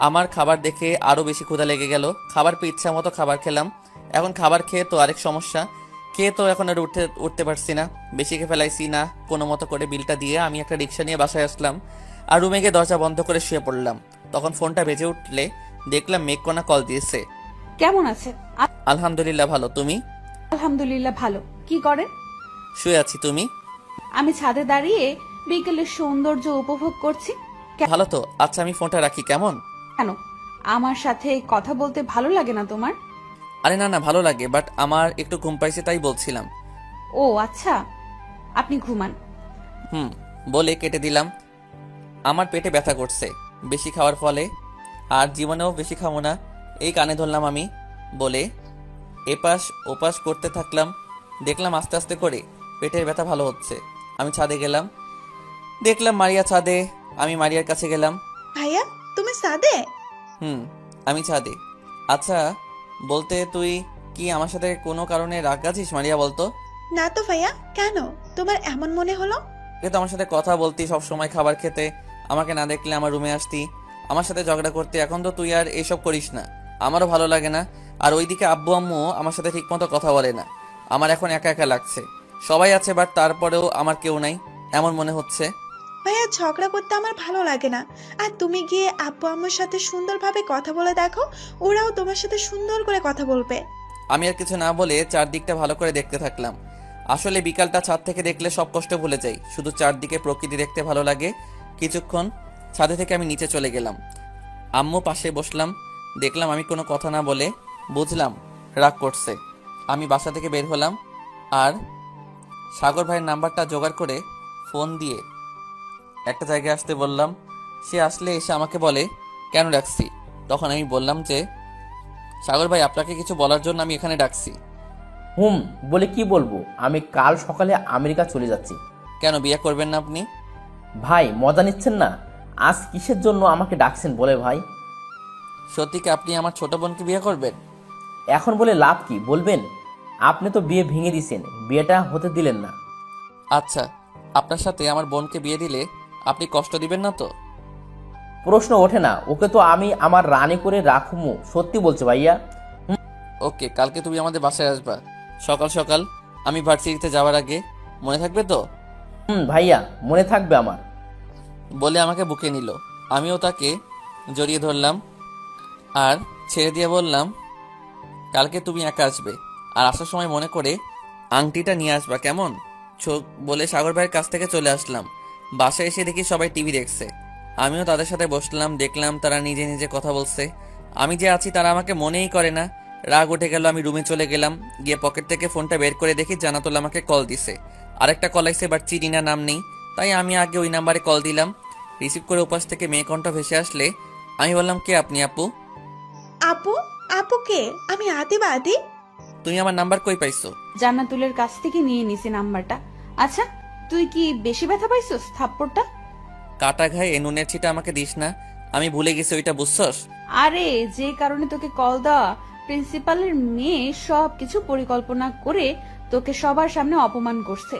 আমার খাবার দেখে আরও বেশি ক্ষুধা লেগে গেল। খাবার পেয়ে ইচ্ছা মতো খাবার খেলাম। এখন খাবার খেয়ে তো আরেক সমস্যা, খেয়ে তো এখন আর উঠতে পারছি না, বেশি খেয়ে ফেলাইছি না। কোনো মতো করে বিলটা দিয়ে আমি একটা রিক্সা নিয়ে বাসায় আসলাম আর রুমে গিয়ে দরজা বন্ধ করে শুয়ে পড়লাম। তখন ফোনটা বেজে উঠলে দেখলাম মেঘকণা কল দিয়েছে। কেমন আছে? আলহামদুলিল্লাহ ভালো, তুমি? আলহামদুলিল্লাহ ভালো। কি করেন? শুয়ে আছি, তুমি? আমি ছাদে দাঁড়িয়ে বিকেলের সৌন্দর্য উপভোগ করছি। ভালো তো, আচ্ছা আমি ফোনটা রাখি, কেমন? কেন, আমার সাথে কথা বলতে ভালো লাগে না তোমার? আরে না না, ভালো লাগে, বাট আমার একটু ঘুম পাইছে তাই বলছিলাম। ও আচ্ছা, আপনি ঘুমান। বলে কেটে দিলাম। আমার পেটে ব্যথা করছে বেশি খাওয়ার ফলে, আর জীবনেও বেশি খাবো না, এই কানে ধরলাম আমি বলে এপাশ ওপাশ করতে থাকলাম। দেখলাম আস্তে আস্তে করে পেটের ব্যথা ভালো হচ্ছে। আমি ছাদে গেলাম, দেখলাম মারিয়া ছাদে। আমি মারিয়ার কাছে গেলাম। ভাইয়া, তুমি সাদে? আমি ছাদে। আচ্ছা বলতে, তুই কি আমার সাথে কোনো কারণে রাগ আছিস মারিয়া, বলতো? না তো ভাইয়া, কেন তোমার এমন মনে হলো? তুই তো আমার সাথে কথা বলতি সব সময়, খাবার খেতে, আমাকে না দেখলে আমার রুমে আসতি, আমার সাথে ঝগড়া করতে। এখন তো তুই আর এসব করিস না, আমারও ভালো লাগে না। আর ওইদিকে আব্বু আম্মু আমার সাথে ঠিক মতো কথা বলে না। আমার এখন একা একা লাগছে। সবাই আছে বাট তারপরেও আমার কেউ নাই এমন মনে হচ্ছে। ভাইয়া, ঝগড়া করতে আমার ভালো লাগে না। আর তুমি গিয়ে আব্বু আম্মুর সাথে সুন্দরভাবে কথা বলে দেখো, ওরাও তোমার সাথে সুন্দর করে কথা বলবে। আমি আর কিছু না বলে চারদিকটা ভালো করে দেখতে থাকলাম। আসলে বিকালটা ছাদ থেকে দেখলে সব কষ্ট ভুলে যাই, শুধু চারদিকে প্রকৃতি দেখতে ভালো লাগে। কিছুক্ষণ ছাদে থেকে আমি নিচে চলে গেলাম, আম্মু পাশে বসলাম। দেখলাম আমি কোনো কথা না বলে, বুঝলাম রাগ করছে। আমি বাসা থেকে বের হলাম আর সাগর ভাইয়ের নাম্বারটা জোগাড় করে ফোন দিয়ে একটা জায়গায় আসতে বললাম। সে আসলে এসে আমাকে বলে কেন ডাকছি। তখন আমি বললাম যে সাগর ভাই, আপনাকে কিছু বলার জন্য আমি এখানে ডাকছি। বলে কি বলবো? আমি কাল সকালে আমেরিকা চলে যাচ্ছি। কেন, বিয়ে করবেন না আপনি? ভাই মজা নিচ্ছেন না? আজ কিসের জন্য আমাকে ডাকছেন বলে ভাই? সত্যি কি আপনি আমার ছোট বোনকে বিয়ে করবেন? এখন বলে লাভ কি, বলবেন? আপনি তো বিয়ে ভেঙে দিয়েছেন, বিয়েটা হতে দিলেন না। আচ্ছা, আপনার সাথে আমার বোনকে বিয়ে দিলে আপনি কষ্ট দিবেন না তো? প্রশ্ন ওঠে না। ওকে তো আমি আমার রানী করে রাখবো। সত্যি বলছে ভাইয়া। ওকে, কালকে তুমি আমাদের বাসায় আসবা সকাল সকাল, আমি ভার্সিটিতে যাওয়ার আগে। মনে থাকবে তো? ভাইয়া মনে থাকবে আমার। বলে আমাকে বুকে নিল। আমিও তাকে জড়িয়ে ধরলাম আর ছেড়ে দিয়ে বললাম, কালকে তুমি একা আসবে, আর আসার সময় মনে করে আংটিটা নিয়ে আসবা, কেমন? বলে সাগর ভাইয়ের কাছ থেকে চলে আসলাম। বাসায় এসে দেখি সবাই টিভি দেখছে। আমিও তাদের সাথে বসলাম, দেখলাম তারা নিজে নিজে কথা বলছে। আমি যে আছি তারা আমাকে মনেই করে না। রাগ উঠে গেল, আমি রুমে চলে গেলাম। গিয়ে পকেট থেকে ফোনটা বের করে দেখি জানাতুল আমাকে কল দিছে। আরেকটা কল আইছে, বাট চিনি না, নাম নেই। তাই আমি আগে ওই নাম্বারে কল দিলাম। রিসিভ করে উপাস থেকে মেয়ে কণ্ঠ ভেসে আসলে আমি বললাম, কে আপনি আপু? আপু? আপু কে? আমি আদিবা। আদি, তুমি আমার নাম্বার কই পাইছো? জান্নাতুলের কাছ থেকে নিয়ে নিছি নাম্বারটা। আচ্ছা, তুই কি বেশি ব্যথা পাইছস থাপ্পড়টা? কাটা ঘায়ে নুনের ছিটা আমাকে দিস না, আমি ভুলে গেছি ওইটা, বুঝছস? আরে, যে কারণে তোকে কল দেওয়া, প্রিন্সিপালের মেয়ে সব কিছু পরিকল্পনা করে তোকে সবার সামনে অপমান করছে।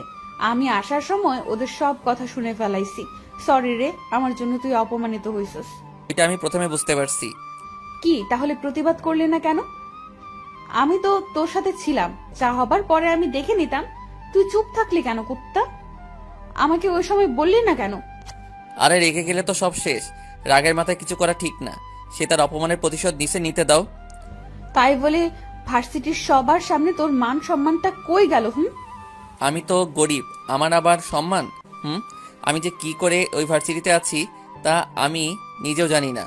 আমি আসার সময় ওদের সব কথা শুনে ফেলাইছি। সরি রে, আমার জন্য তুই অপমানিত হইছস। এটা আমি প্রথমে বুঝতে পারছি। কি তাহলে প্রতিবাদ করলি না কেন? আমি তো তোর সাথে ছিলাম, যা হবার পরে আমি দেখে নিতাম। তুই চুপ থাকলি কেন কুত্তা? আমাকে ওই সময় বললি না কেন? আরে রেগে গেলে তো সব শেষ। রাগের মাথায় কিছু করা ঠিক না। সে তার অপমানের প্রতিশোধ নিচে নিতে দাও। তাই বলে ভার্সিটির সবার সামনে তোর মান সম্মানটা কই গেল? আমি তো গরিব, আমার আবার সম্মান? আমি যে কি করে ওই ভার্সিটিতে আছি তা আমি নিজেও জানি না।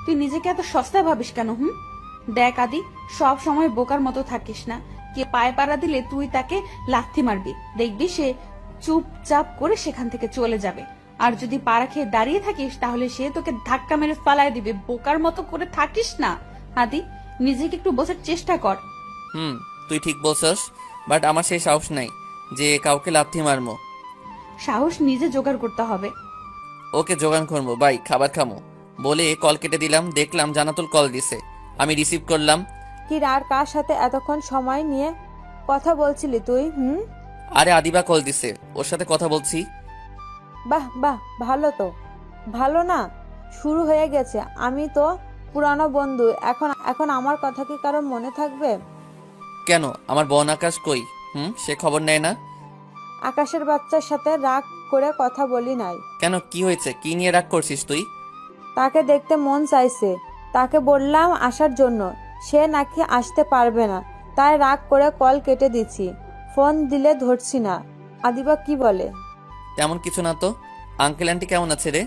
তুই নিজেকে এত সস্তা ভাবিস কেন? দেখ আদি, সব সময় বোকার মতো থাকিস না। কে পায়ে পাড়া দিলে তুই তাকে লাথি মারবি, দেখবি সে চুপচাপ করে সেখান থেকে চলে যাবে। আর যদি পাড়া খেয়ে দাঁড়িয়ে থাকিস তাহলে সে তোকে ধাক্কা মেরে ফালায় দিবে। বোকার মতো করে থাকিস না আদি, নিজেকে একটু বোঝার চেষ্টা কর। তুই ঠিক বলছস, বাট আমার সেই সাহস নাই যে কাউকে লাথি মারমো। সাহস নিজে জোগাড় করতে হবে। ওকে জোগান করবো, বাই খাবার খামো। বলে কল কেটে দিলাম। দেখলাম জানাতুল কল দিছে, আমি রিসিভ করলাম। কি আর কার সাথে এতক্ষণ সময় নিয়ে কথা বলছিলি তুই? আরে আদিবা কল দিছে, ওর সাথে কথা বলছি। বাহ বাহ, ভালো তো। ভালো না, শুরু হয়ে গেছে। আমি তো পুরানো বন্ধু, এখন এখন আমার কথা কি কারোর মনে থাকবে? কেন, আমার বোন আকাশ কই? সে খবর নেয় না? আকাশের বাচ্চার সাথে রাগ করে কথা বলি নাই। কেন, কি হয়েছে? কি নিয়ে রাগ করছিস তুই? তাকে দেখতে মন চাইছে, তাকে বললাম আসার জন্য, সে নাকি আসতে পারবে না, তাই রাগ করে কল কেটে দিচ্ছি। ফোন দিলে ধরছি না। আদিবা কি বলে? তেমন কিছু না তো। আঙ্কেল আন্টি কেমন আছে রে?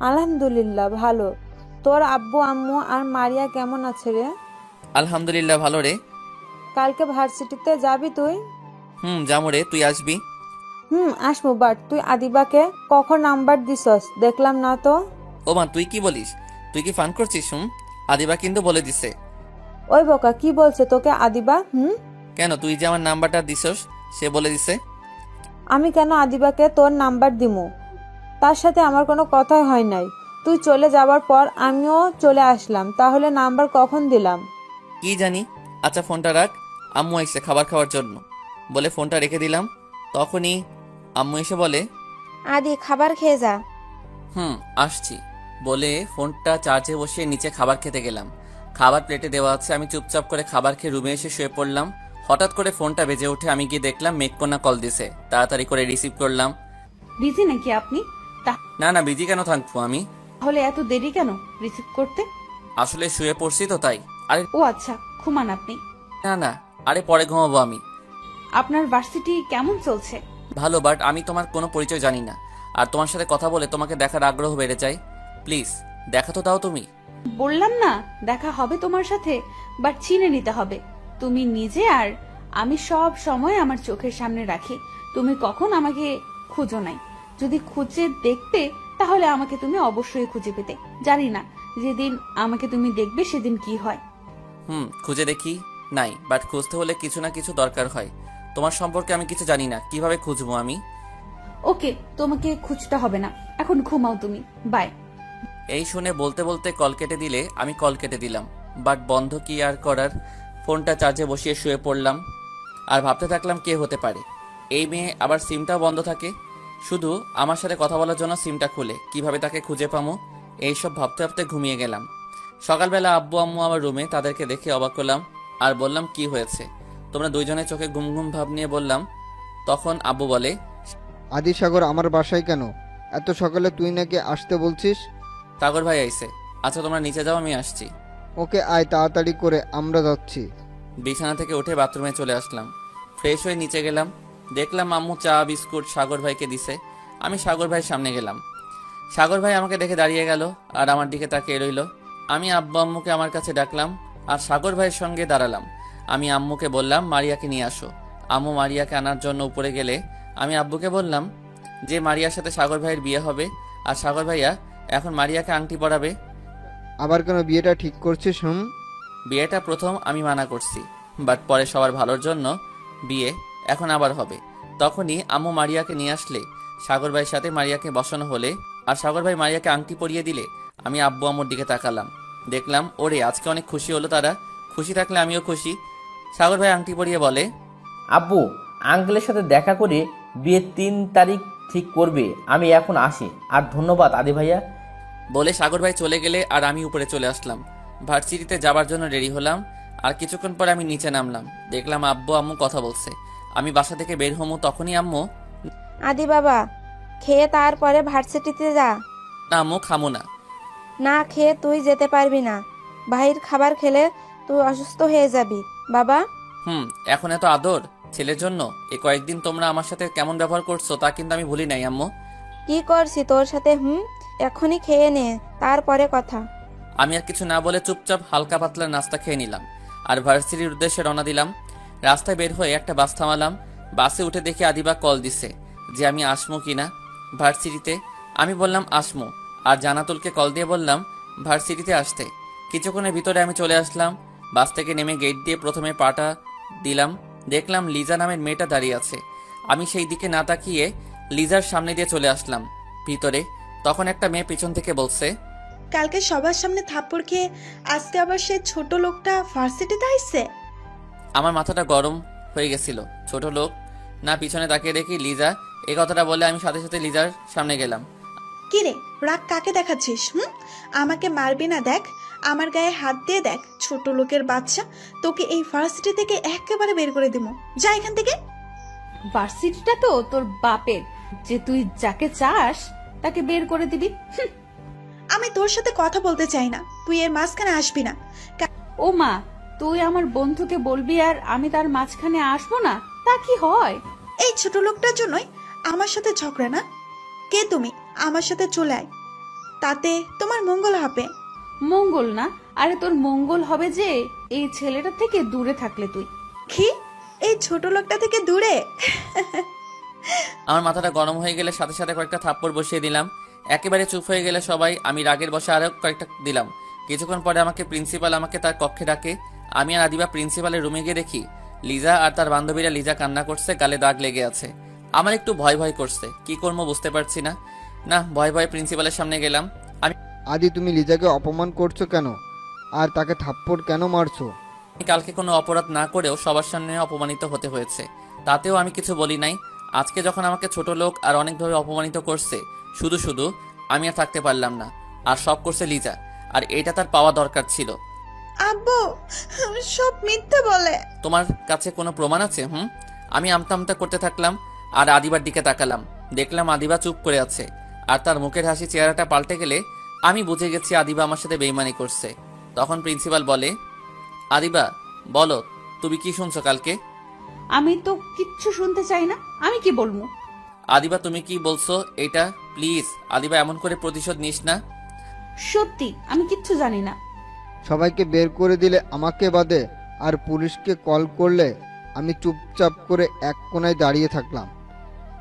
আলহামদুলিল্লাহ ভালো। তোর আব্বু আম্মু আর মারিয়া কেমন আছে রে? আলহামদুলিল্লাহ ভালো রে। কালকে ভার্সিটিতে যাবি তুই? যাবো রে, তুই আসবি? আসবো, বাট তুই আদিবাকে কখন নাম্বার দিছস দেখলাম না তো। ও মা, তুই কি বলিস? তুই কি ফান করছিস? আদিবা কিন্তু বলে দিছে। ওই বোকা, কি বলছে তোকে আদিবা? কেন, তুই যে আমার নাম্বারটা দিছস সে বলে দিছে। আমি কেন আদিবাকে তোর নাম্বার দিমু? তার সাথে আমার কোনো কথাই হয় নাই। তুই চলে যাবার পর আমিও চলে আসলাম, তাহলে নাম্বার কখন দিলাম? কি জানি। আচ্ছা ফোনটা রাখ, আম্মু এসে খাবার খাওয়ার জন্য। বলে ফোনটা রেখে দিলাম। তখনই আম্মু এসে বলে, আদি খাবার খেয়ে যা। আসছি। বলে ফোনটা চার্জে বসিয়ে নিচে খাবার খেতে গেলাম। খাবার প্লেটে দেওয়া আছে, আমি চুপচাপ করে খাবার খেয়ে রুমে এসে শুয়ে পড়লাম। হঠাৎ করে ফোনটা বেজে উঠে আমি গিয়ে দেখলাম মেঘকন্যা কল দিছে। তাড়াতাড়ি করে রিসিভ করলাম। বিজি নাকি আপনি? না বিজি কেন থাকবো আমি? তাহলে এত দেরি কেন রিসিভ করতে? আসলে শুয়ে পড়ছি তো তাই। আরে ও আচ্ছা, ঘুমান আপনি। না, আরে পরে ঘুমাবো আমি। আপনার ভার্সিটি কেমন চলছে? ভালো, বাট আমি তোমার কোনো পরিচয় জানি না। আর তোমার সাথে কথা বলে তোমাকে দেখার আগ্রহ বেড়ে যায়। প্লিজ দেখা তো দাও তুমি। বললাম না দেখা হবে তোমার সাথে, বাট চিনে নিতে হবে তুমি নিজে। আর আমি সব সময় আমার চোখের সামনে রাখি, তুমি কখন আমাকে খুঁজো নাই। যদি খুঁজে দেখতে তাহলে আমাকে তুমি অবশ্যই খুঁজে পেতে। জানি না যেদিন আমাকে তুমি দেখবে সেদিন কি হয়। খুঁজে দেখি নাই, বাট খুঁজতে হলে কিছু না কিছু দরকার হয়। তোমার সম্পর্কে আমি কিছু জানি না, কিভাবে খুঁজবো আমি? ওকে, তোমাকে খুঁজতে হবে না, এখন ঘুমাও তুমি, বাই। এই শুনে বলতে বলতে কল কেটে দিলে আমি কল কেটে দিলাম, বাট বন্ধ কি আর করার, ফোনটা চার্জে বসিয়ে শুয়ে পড়লাম। আর ভাবতে থাকলাম কে হতে পারে। এই মেয়ে আবার সিমটাও বন্ধ থাকে, শুধু আমার সাথে কথা বলার জন্য সিমটা খুলে, কিভাবে তাকে খুঁজে পামো এইসব ভাবতে ভাবতে ঘুমিয়ে গেলাম। সকালবেলা আব্বু আম্মু আমার রুমে, তাদেরকে দেখে অবাক হলাম আর বললাম কি হয়েছে তোমরা দুইজনের চোখে ঘুম ঘুম ভাব নিয়ে বললাম। তখন আব্বু বলে, আদি সাগর আমার বাসায় কেন? এত সকালে তুই নাকি আসতে বলছিস? সাগর ভাই আইছে। আচ্ছা তোমরা নিচে যাও, আমি আসছি। ওকে আয় তাড়াতাড়ি করে, আমরা যাচ্ছি। বিছানা থেকে উঠে বাথরুমে চলে আসলাম। ফ্রেশ হয়ে নিচে গেলাম, দেখলাম আম্মু চা বিস্কুট সাগর ভাইকে দিছে। আমি সাগর ভাইয়ের সামনে গেলাম। সাগর ভাই আমাকে দেখে দাঁড়িয়ে গেল আর আমার দিকে তাকিয়ে রইল। আমি আব্বু আম্মুকে আমার কাছে ডাকলাম আর সাগর ভাইয়ের সঙ্গে দাঁড়ালাম। আমি আম্মুকে বললাম মারিয়াকে নিয়ে আসো। আম্মু মারিয়াকে আনার জন্য উপরে গেলে আমি আব্বুকে বললাম যে মারিয়ার সাথে সাগর ভাইয়ের বিয়ে হবে আর সাগর ভাইয়া এখন মারিয়াকে আংটি পরাবে। আবার কেন বিয়েটা ঠিক করছিস? বিয়েটা প্রথম আমি মানা করছি, বাট পরে সবার ভালোর জন্য বিয়ে এখন আবার হবে। তখনই আম্মু মারিয়াকে নিয়ে আসলে সাগর ভাইয়ের সাথে মারিয়াকে বসানো হলে আর সাগর ভাই মারিয়াকে আংটি পরিয়ে দিলে আমি আব্বু আম্মুর দিকে তাকালাম, দেখলাম ওরে আজকে অনেক খুশি হলো তারা। খুশি থাকলে আমিও খুশি। সাগর ভাই আংটি পরিয়ে বলে, আব্বু আঙ্কেলের সাথে দেখা করে বিয়ের 3 তারিখ ঠিক করবে, আমি এখন আসি। আর ধন্যবাদ আদি ভাইয়া। বলে সাগর ভাই চলে গেলে আর আমি উপরে চলে আসলাম। ভার্সিটিতে যাবার জন্য রেডি হলাম আর কিছুক্ষণ পরে আমি নিচে নামলাম, দেখলাম আব্বু আম্মু কথা বলছে। আমি বাসা থেকে বের হমু তখনই আম্মু, আদি বাবা, খেয়ে তারপরে ভার্সিটিতে যা। না আম্মু খামো না। না খেয়ে তুই যেতে পারবি না। বাহির খাবার খেলে তুই অসুস্থ হয়ে যাবি বাবা। এখন এত আদর ছেলের জন্য। এই কয়েকদিন তোমরা আমার সাথে কেমন ব্যবহার করছো তা কিন্তু আমি ভুলি নাই আম্মু। কি করছি তোর সাথে? এখনই খেয়ে নে, তারপরে কথা। আমি আর কিছু না বলে চুপচাপ হালকা পাতলা নাস্তা খেয়ে নিলাম আর ভার্সিটির উদ্দেশ্যে রওনা দিলাম। রাস্তায় বের হয়ে একটা বাস থামালাম। বাসে উঠে দেখি আদিবা কল দিছে যে আমি আসমু কিনা ভার্সিটিতে। আমি বললাম আসমু আর জানাতুলকে কল দিয়ে বললাম ভার্সিটিতে আসতে। কিছুক্ষণের ভিতরে আমি চলে আসলাম। বাস থেকে নেমে গেট দিয়ে প্রথমে পাটা দিলাম, দেখলাম লিজা নামের মেয়েটা দাঁড়িয়ে আছে। আমি সেই দিকে না তাকিয়ে লিজার সামনে দিয়ে চলে আসলাম ভিতরে। তখন একটা মেয়ে পিছন থেকে বলছে, কালকে সবার সামনে থাপ্পড় খেয়ে আজকে আবার সে ছোট লোকটা ভার্সিটিতে আইছে। আমার মাথাটা গরম হয়ে গেছিল। ছোট লোক না, পিছনে তাকিয়ে দেখি লিজা। এই কথাটা বলে আমি সাথে সাথে লিজার সামনে গেলাম। কি রে, রাগ কাকে দেখাচ্ছিস? আমাকে মারবি না, দেখ আমার গায়ে হাত দিয়ে দেখ। ছোট লোকের বাচ্চা, তোকে এই ভার্সিটি থেকে একেবারে বের করে দিব। যা এখান থেকে। ভার্সিটিটা তো তোর বাপের, যে তুই যাকে চাস তাকে বের করে দিবি। আমি তোর সাথে কথা বলতে চাই না, তুই এর মাঝখানে আসবি না। ও মা, তুই আমার বন্ধুকে বলবি আর আমি তার মাঝখানে আসবো না, তা কি হয়? এই ছোট লোকটার জন্যই আমার সাথে ঝগড়া না? কে তুমি? আমার সাথে চলে আয়, তাতে তোমার মঙ্গল হবে। মঙ্গল না, আরে তোর মঙ্গল হবে যে এই ছেলেটা থেকে দূরে থাকলে তুই। কি? এই ছোট লোকটা থেকে দূরে? আমার মাথাটা গরম হয়ে গেলে সাথে সাথে কয়েকটা থাপ্পড় বসিয়ে দিলাম। একেবারে চুপ হয়ে গেলে সবাই। আমি রাগের বসে আরো কয়েকটা দিলাম। কিছুক্ষণ পরে আমাকে প্রিন্সিপাল আমাকে তার কক্ষে ডাকে। আমি আর আদিবা প্রিন্সিপালের রুমে গিয়ে দেখি লিজা আর তার বান্ধবীরা। লিজা কান্না করছে, গালে দাগ লেগে আছে। আমার একটু ভয় ভয় করছে, কি করবো বুঝতে পারছি না। ভয় ভয় প্রিন্সিপালের সামনে গেলাম। আদি তুমি লিজাকে অপমান করছো কেন? আর তাকে থাপ্পড় কেন মারছো? আমি কালকে কোনো অপরাধ না করেও সবার সামনে অপমানিত হতে হয়েছে, তাতেও আমি কিছু বলি নাই। আজকে যখন আমাকে ছোট লোক আর অনেকভাবে অপমানিত করছে, শুধু শুধু আমি আর থাকতে পারলাম না। আর সব করছে লিজা, আর এটা তার পাওয়া দরকার ছিল। আব্বু সব মিথ্যে বলে। তোমার কাছে কোনো প্রমাণ আছে? আমি আমতা আমতা করতে থাকলাম আর আদিবার দিকে তাকালাম, দেখলাম আদিবা চুপ করে আছে আর তার মুখের হাসি চেহারাটা পাল্টে গেলে আমি বুঝে গেছি আদিবা আমার সাথে বেইমানি করছে। তখন প্রিন্সিপাল বলে, আদিবা বলো তুমি কি শুনছো কালকে? আমি তো কিচ্ছু শুনতে চাই না, আমি কি বলবো? আদিবা তুমি কি বলছো এটা প্লিজ। আদিবা এমন করে প্রতিশোধ নিস না। সত্যি আমি কিচ্ছু জানি না। সবাইকে বের করে দিলে আমাকে বাদে, আর পুলিশকে কল করলে আমি চুপচাপ করে এক কোনায় দাঁড়িয়ে থাকলাম।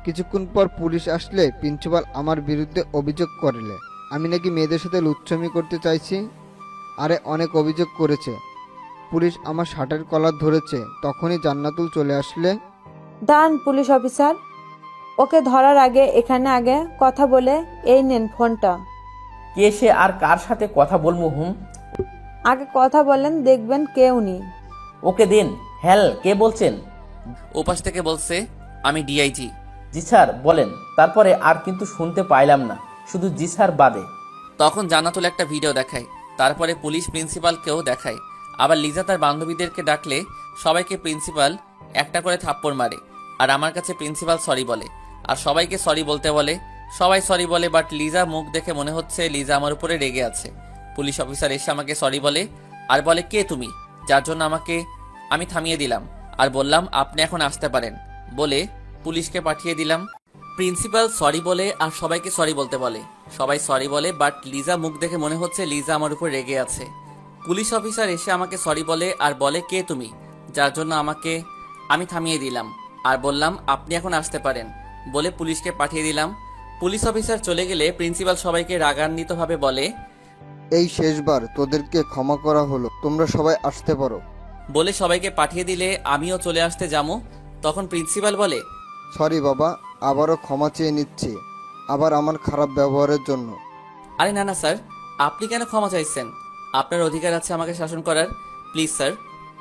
কিছুক্ষণ পর পুলিশ আসলে প্রিন্সিপাল আমার বিরুদ্ধে অভিযোগ করলে আমি নাকি মেয়েদের সাথে লুচ্ছামি করতে চাইছি। আরে অনেক অভিযোগ করেছে। পুলিশ আমার শার্টের কলার ধরেছে, তখনই জান্নাতুল চলে আসলে। দাঁড়ান পুলিশ অফিসার, ওকে ধরার আগে এখানে আগে কথা বলে এই নেন ফোনটা। কে সে আর কার সাথে কথা বলবো? আগে কথা বলেন, দেখবেন কে উনি। ওকে দিন। হ্যাল, কে বলছেন? ওপাশ থেকে বলছে আমি ডিআইজি। জি স্যার বলেন। তারপরে আর কিন্তু শুনতে পাইলাম না, শুধু জি স্যার বাদে। তখন জান্নাতুল একটা ভিডিও দেখায়, তারপরে পুলিশ প্রিন্সিপালকেও দেখায়। আবার লিজা তার বান্ধবীদেরকে ডাকলে সবাইকে প্রিন্সিপাল একটা করে থাপ্পড় মারে, আর আমার কাছে প্রিন্সিপাল সরি বলে, আর সবাইকে সরি বলতে বলে। সবাই সরি বলে, বাট লিজা মুখ দেখে মনে হচ্ছে লিজা আমার উপরে রেগে আছে। পুলিশ অফিসার এসে আমাকে সরি বলে আর বলে কে তুমি, যার জন্য আমি থামিয়ে দিলাম আর বললাম আপনি এখন আসতে পারেন বলে পুলিশকে পাঠিয়ে দিলাম। প্রিন্সিপাল সরি বলে আর সবাইকে সরি বলতে বলে, সবাই সরি বলে, বাট লিজা মুখ দেখে মনে হচ্ছে লিজা আমার উপর রেগে আছে। পুলিশ অফিসার এসে আমাকে সরি বলে আর বলে কে তুমি, যার জন্য আমি থামিয়ে দিলাম আর বললাম আপনি এখন আসতে পারেন বলে পুলিশকে পাঠিয়ে দিলাম। পুলিশ অফিসার চলে গেলে প্রিন্সিপাল সবাইকে রাগান্বিতভাবে বলে এই শেষবার তোদেরকে ক্ষমা করা হলো, তোমরা সবাই আসতে পারো। বলে সবাইকে পাঠিয়ে দিলে আমিও চলে আসতে যাবো। তখন প্রিন্সিপাল বলে সরি বাবা, আবারও ক্ষমা চেয়ে নিচ্ছি, আবার আমার খারাপ ব্যবহারের জন্য। আরে না না স্যার, আপনি কেন ক্ষমা চাইছেন? আপনার অধিকার আছে আমাকে শাসন করার। প্লিজ স্যার,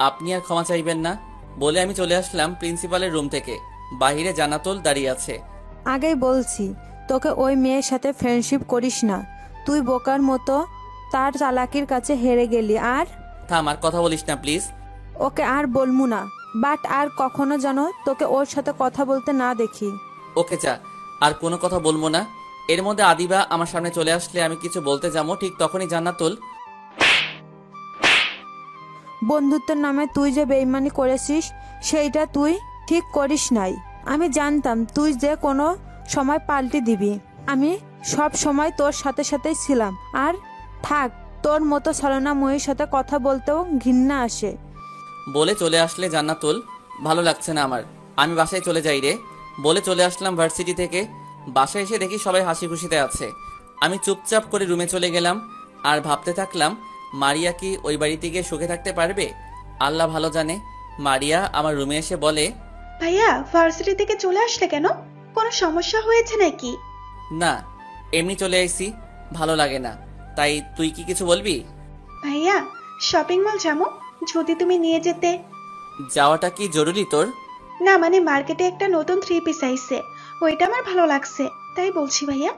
আপনি আর ক্ষমা চাইবেন না বলে আমি চলে আসলাম প্রিন্সিপালের রুম থেকে। বাহিরে জান্নাতুল দাঁড়িয়ে আছে। আগেই বলছি তোকে ওই মেয়ের সাথে ফ্রেন্ডশিপ করিস না, তুই বোকার মতো তার চালাকির কাছে হেরে গেলি। আর থাম, আর কথা বলিস না প্লিজ। ওকে আর বলবো না, বাট আর কখনো যেন তোকে ওর সাথে কথা বলতে না দেখি। ওকে যা, আর কোনো কথা বলবো না। এর মধ্যে আদিবা আমার সামনে চলে আসলে আমি কিছু বলতে যাবো, ঠিক তখনই জান্নাতুল বন্ধুত্বের নামে তুই যে বেইমানি করেছিস সেইটা তুই ঠিক করিস নাই। আমি জানতাম তুই যে কোনো সময় পাল্টে দিবি। আমি সব সময় তোর সাথে সাথেই ছিলাম। আর থাক, তোর মতো ছলনাময়ীর সাথে কথা বলতেও ঘৃণা আসে। বলে চলে আসলে জান্নাতুল। ভালো লাগছে না আমার, আমি বাসায় চলে যাই রে বলে চলে আসলাম ভার্সিটি থেকে। বাসায় এসে দেখি সবাই হাসি খুশিতে আছে। আমি চুপচাপ করে রুমে চলে গেলাম আর ভাবতে থাকলাম মারিয়া কি ওই বাড়িতে গিয়ে সুখে থাকতে পারবে? আল্লাহ ভালো জানে। মারিয়া আমার রুমে এসে বলে ভাইয়া ভার্সিটি থেকে চলে আসলে কেন? কোনো সমস্যা হয়েছে নাকি? না, এমনি চলে আইছি, ভালো লাগে না। তাই তুই কি কিছু বলবি? ভাইয়া শপিং মল যাবো, যদি তুমি নিয়ে যেতে। যাওয়াটা কি জরুরি তোর? না মানে মার্কেটে একটা নতুন 3 পিস আইছে, ওইটা আমার ভালো লাগছে তাই বলছি ভাইয়া।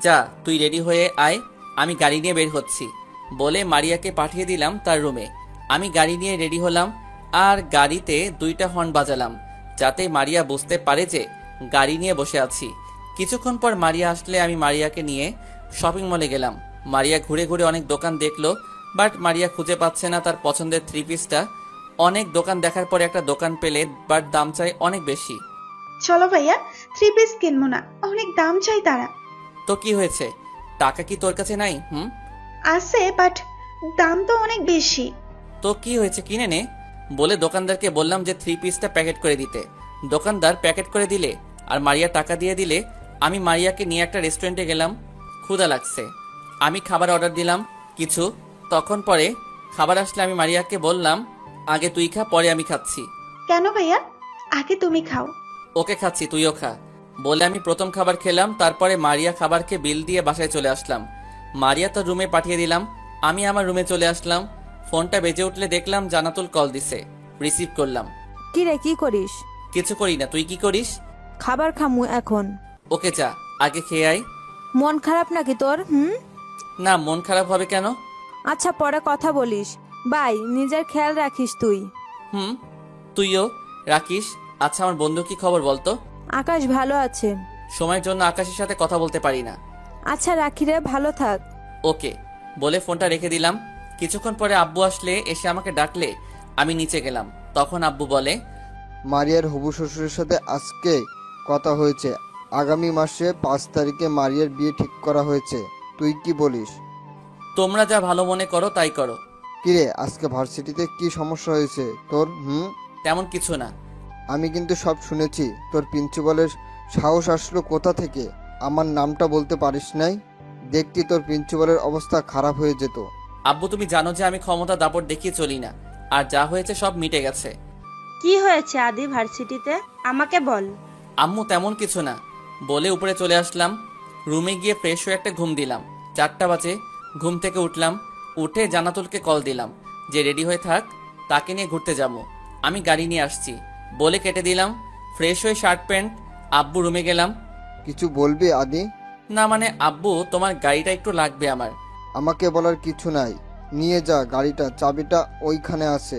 যা, তুই রেডি হয়ে আয়, আমি গাড়ি নিয়ে বের হচ্ছি বলে মারিয়াকে পাঠিয়ে দিলাম তার রুমে। আমি গাড়ি নিয়ে রেডি হলাম আর গাড়িতে 2টা হর্ন বাজালাম যাতে মারিয়া বুঝতে পারে যে গাড়ি নিয়ে বসে আছি। কিছুক্ষণ পর মারিয়া আসলে আমি মারিয়াকে নিয়ে শপিং মলে গেলাম। মারিয়া ঘুরে ঘুরে অনেক দোকান দেখলো, বাট মারিয়া খুঁজে পাচ্ছে না তার পছন্দের 3 পিসটা। অনেক দোকান দেখার পরে একটা দোকান পেলে, বাট দাম চাই অনেক বেশি। চলো ভাইয়া 3 পিস কিনবো না, অনেক দাম চাই তারা। তো কি হয়েছে, টাকা কি তোর কাছে নাই? আছে বাট দাম তো অনেক বেশি। তো কি হয়েছে, কিনে নে বলে দোকানদারকে বললাম যে 3 পিসটা প্যাকেট করে দিতে। দোকানদার প্যাকেট করে দিলে আর মারিয়া টাকা দিয়ে দিলে। আমি মারিয়াকে নিয়ে একটা রেস্টুরেন্টে গেলাম, ক্ষুধা লাগছে। আমি খাবার অর্ডার দিলাম কিছু। তখন পরে খাবার আসলে আমি মারিয়াকে বললাম আগে তুই খা, পরে আমি খাচ্ছি। কেন ভাইয়া, আগে তুমি খাও। ওকে খাচ্ছি, তুইও খা বলে আমি প্রথম খাবার খেলাম। তারপরে মারিয়া খাবারকে বিল দিয়ে বাসায় চলে আসলাম। মারিয়া তার রুমে পাঠিয়ে দিলাম, আমি আমার রুমে চলে আসলাম। ফোনটা বেজে উঠলে দেখলাম জান্নাতুল কল দিছে, রিসিভ করলাম। কি রে, কি করিস? কিছু করি না, তুই কি করিস? খাবার খামু এখন। ওকে যা, আগে খেয়ে আয়। মন খারাপ নাকি তোর? না, মন খারাপ হবে কেন? আচ্ছা পরে কথা বলিস, বাই। নিজের খেয়াল রাখিস তুই। তুইও রাখিস। আচ্ছা আমার বন্ধু কি খবর বলতো? আকাশ ভালো আছে। সময়ের জন্য আকাশের সাথে কথা বলতে পারি না। আচ্ছা রাখি রে, ভালো থাক। ওকে বলে ফোনটা রেখে দিলাম। কিছুক্ষণ পরে আব্বু আসলে এসে আমাকে ডাকলে আমি নিচে গেলাম। তখন আব্বু বলে মারিয়ার হবু শ্বশুরের সাথে আজকে কথা হয়েছে, আগামী মাসে 5 তারিখে মারিয়ার বিয়ে ঠিক করা হয়েছে। তুই কি বলিস? তোমরা যা ভালো মনে করো তাই করো। কিরে, আজকে ভার্সিটিতে কি সমস্যা হয়েছে তোর? তেমন কিছু না। আমি কিন্তু সব শুনেছি। তোর প্রিন্সিপালের সাহস আসলো কোথা থেকে? আমার নামটা বলতে পারিস নাই? দেখতি তোর প্রিন্সিপালের অবস্থা খারাপ হয়ে যেত। আব্বু তুমি জানো যে আমি ক্ষমতা দাপট দেখিয়ে চলি না, আর যা হয়েছে সব মিটে গেছে। কি হয়েছে আদি ভার্সিটিতে আমাকে বল। আম্মু তেমন কিছু না বলে উপরে চলে আসলাম। রুমে গিয়ে ফ্রেশ হয়ে একটা ঘুম দিলাম। 4টা বাজে ঘুম থেকে উঠলাম। উঠে জান্নাতুলকে কল দিলাম যে রেডি হয়ে থাক, তাকে নিয়ে ঘুরতে যাব, আমি গাড়ি নিয়ে আসছি বলে কেটে দিলাম। ফ্রেশ হয়ে শার্ট প্যান্ট আব্বু রুমে গেলাম। কিছু বলবি আদি? না মানে আব্বু তোমার গাড়িটা একটু লাগবে আমার। আমাকে বলার কিছু নাই, নিয়ে যা গাড়িটা, চাবিটা ওইখানে আছে।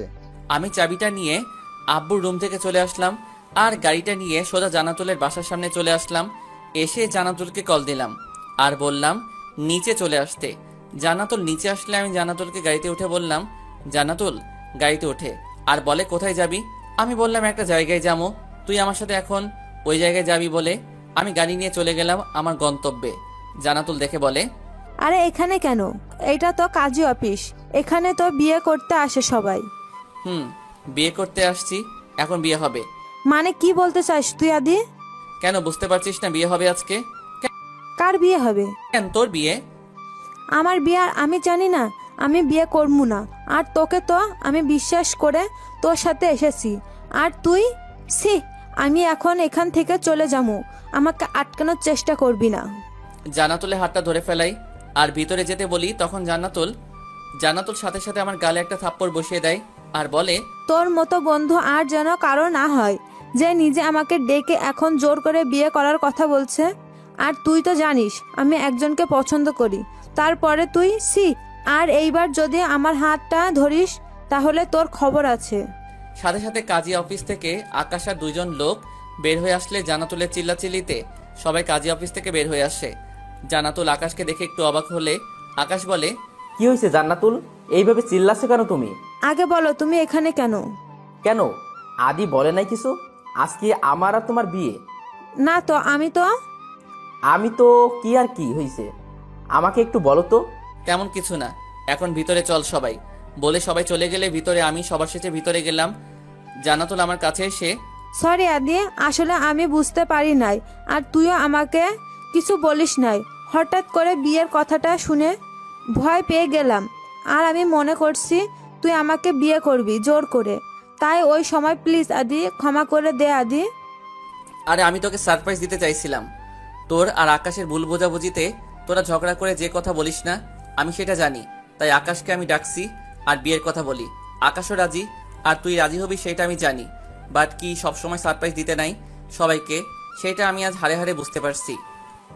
আমি চাবিটা নিয়ে আব্বুর রুম থেকে চলে আসলাম আর গাড়িটা নিয়ে সোজা জান্নাতুলের বাসার সামনে চলে আসলাম। এসে জান্নাতুলকে কল দিলাম আর বললাম নিচে চলে আসতে। জান্নাতুল নিচে আসলে আমি জান্নাতুলকে গাড়িতে উঠে বললাম, জান্নাতুল গাড়িতে ওঠে আর বলে কোথায় যাবি? আমি বললাম একটা জায়গায় যাবো, তুই আমার সাথে এখন ওই জায়গায় যাবি বলে আমি গাড়ি নিয়ে চলে গেলাম আমার গন্তব্যে। জান্নাতুল দেখে বলে, আরে এখানে কেন? এটা তো কাজী অফিস, এখানে তো বিয়ে করতে আসে সবাই। বিয়ে করতে আসছি, এখন বিয়ে হবে। মানে কি বলতে চাস তুই আদি? কেন বুঝতে পারছিস না বিয়ে হবে আজকে? কার বিয়ে হবে? কেন তোর বিয়ে? আমার বিয়ে আর আমি জানি না? আমি বিয়ে করবো না। আর তোকে তো আমি বিশ্বাস করে তোর সাথে এসেছি, আর তুই ছি। আমি এখন এখান থেকে চলে যাবো, আমাকে আটকানোর চেষ্টা করবি না। জান্নাতুলের হাতটা ধরে ফেলাই আর ভিতরে যেতে বলি, তখন জান্নাতুল সাথে সাথে আমার গালে একটা থাপ্পড় বসিয়ে দেয় আর বলে, তোর মতো বন্ধু আর যেন কারো না হয় যে নিজে আমাকে ডেকে এখন জোর করে বিয়ে করার কথা বলছে। আর তুই তো জানিস আমি একজনকে পছন্দ করি, তারপরে তুই সি। আর এইবার যদি আমার হাতটা ধরিস তাহলে তোর খবর আছে। সাথে সাথে কাজী অফিস থেকে আকাশ আর 2জন লোক বের হয়ে আসলে জান্নাতুলের চিল্লাচিল্লিতে সবাই কাজী অফিস থেকে বের হয়ে আসে। জান্নাতুল আকাশকে দেখে একটু অবাক হলে আকাশ বলে, কি হয়েছে জান্নাতুল, এইভাবে চিল্লাছো কেন তুমি? আগে বলো তুমি এখানে কেন? কেন আদি বলে নাই কিছু? আজকে আমার আর তোমার বিয়ে। না তো আমি তো কি আর কি হয়েছে আমাকে একটু বলো তো। তেমন কিছু না, এখন ভিতরে চল সবাই বলে সবাই চলে গেলে ভিতরে আমি সবার শেষে ভিতরে গেলাম। জান্নাতুল আমার কাছে এসে, সরি আদি, আসলে আমি বুঝতে পারি নাই, আর তুইও আমাকে কিছু বলিস নাই। হঠাৎ করে বিয়ের কথাটা শুনে ভয় পেয়ে গেলাম, আর আমি মনে করছি তুই আমাকে বিয়ে করবি জোর করে, তাই ওই সময় প্লিজ আদি ক্ষমা করে দে আদি। আরে আমি তোকে সারপ্রাইজ দিতে চাইছিলাম। তোর আর আকাশের ভুল বোঝাবুঝিতে তোরা ঝগড়া করে যে কথা বলিস না, আমি সেটা জানি, তাই আকাশকে আমি ডাকছি আর বিয়ের কথা বলি। আকাশও রাজি আর তুই রাজি হবি সেটা আমি জানি, বাট কি সবসময় সারপ্রাইজ দিতে নাই সবাইকে, সেটা আমি আজ হারে হারে বুঝতে পারছি।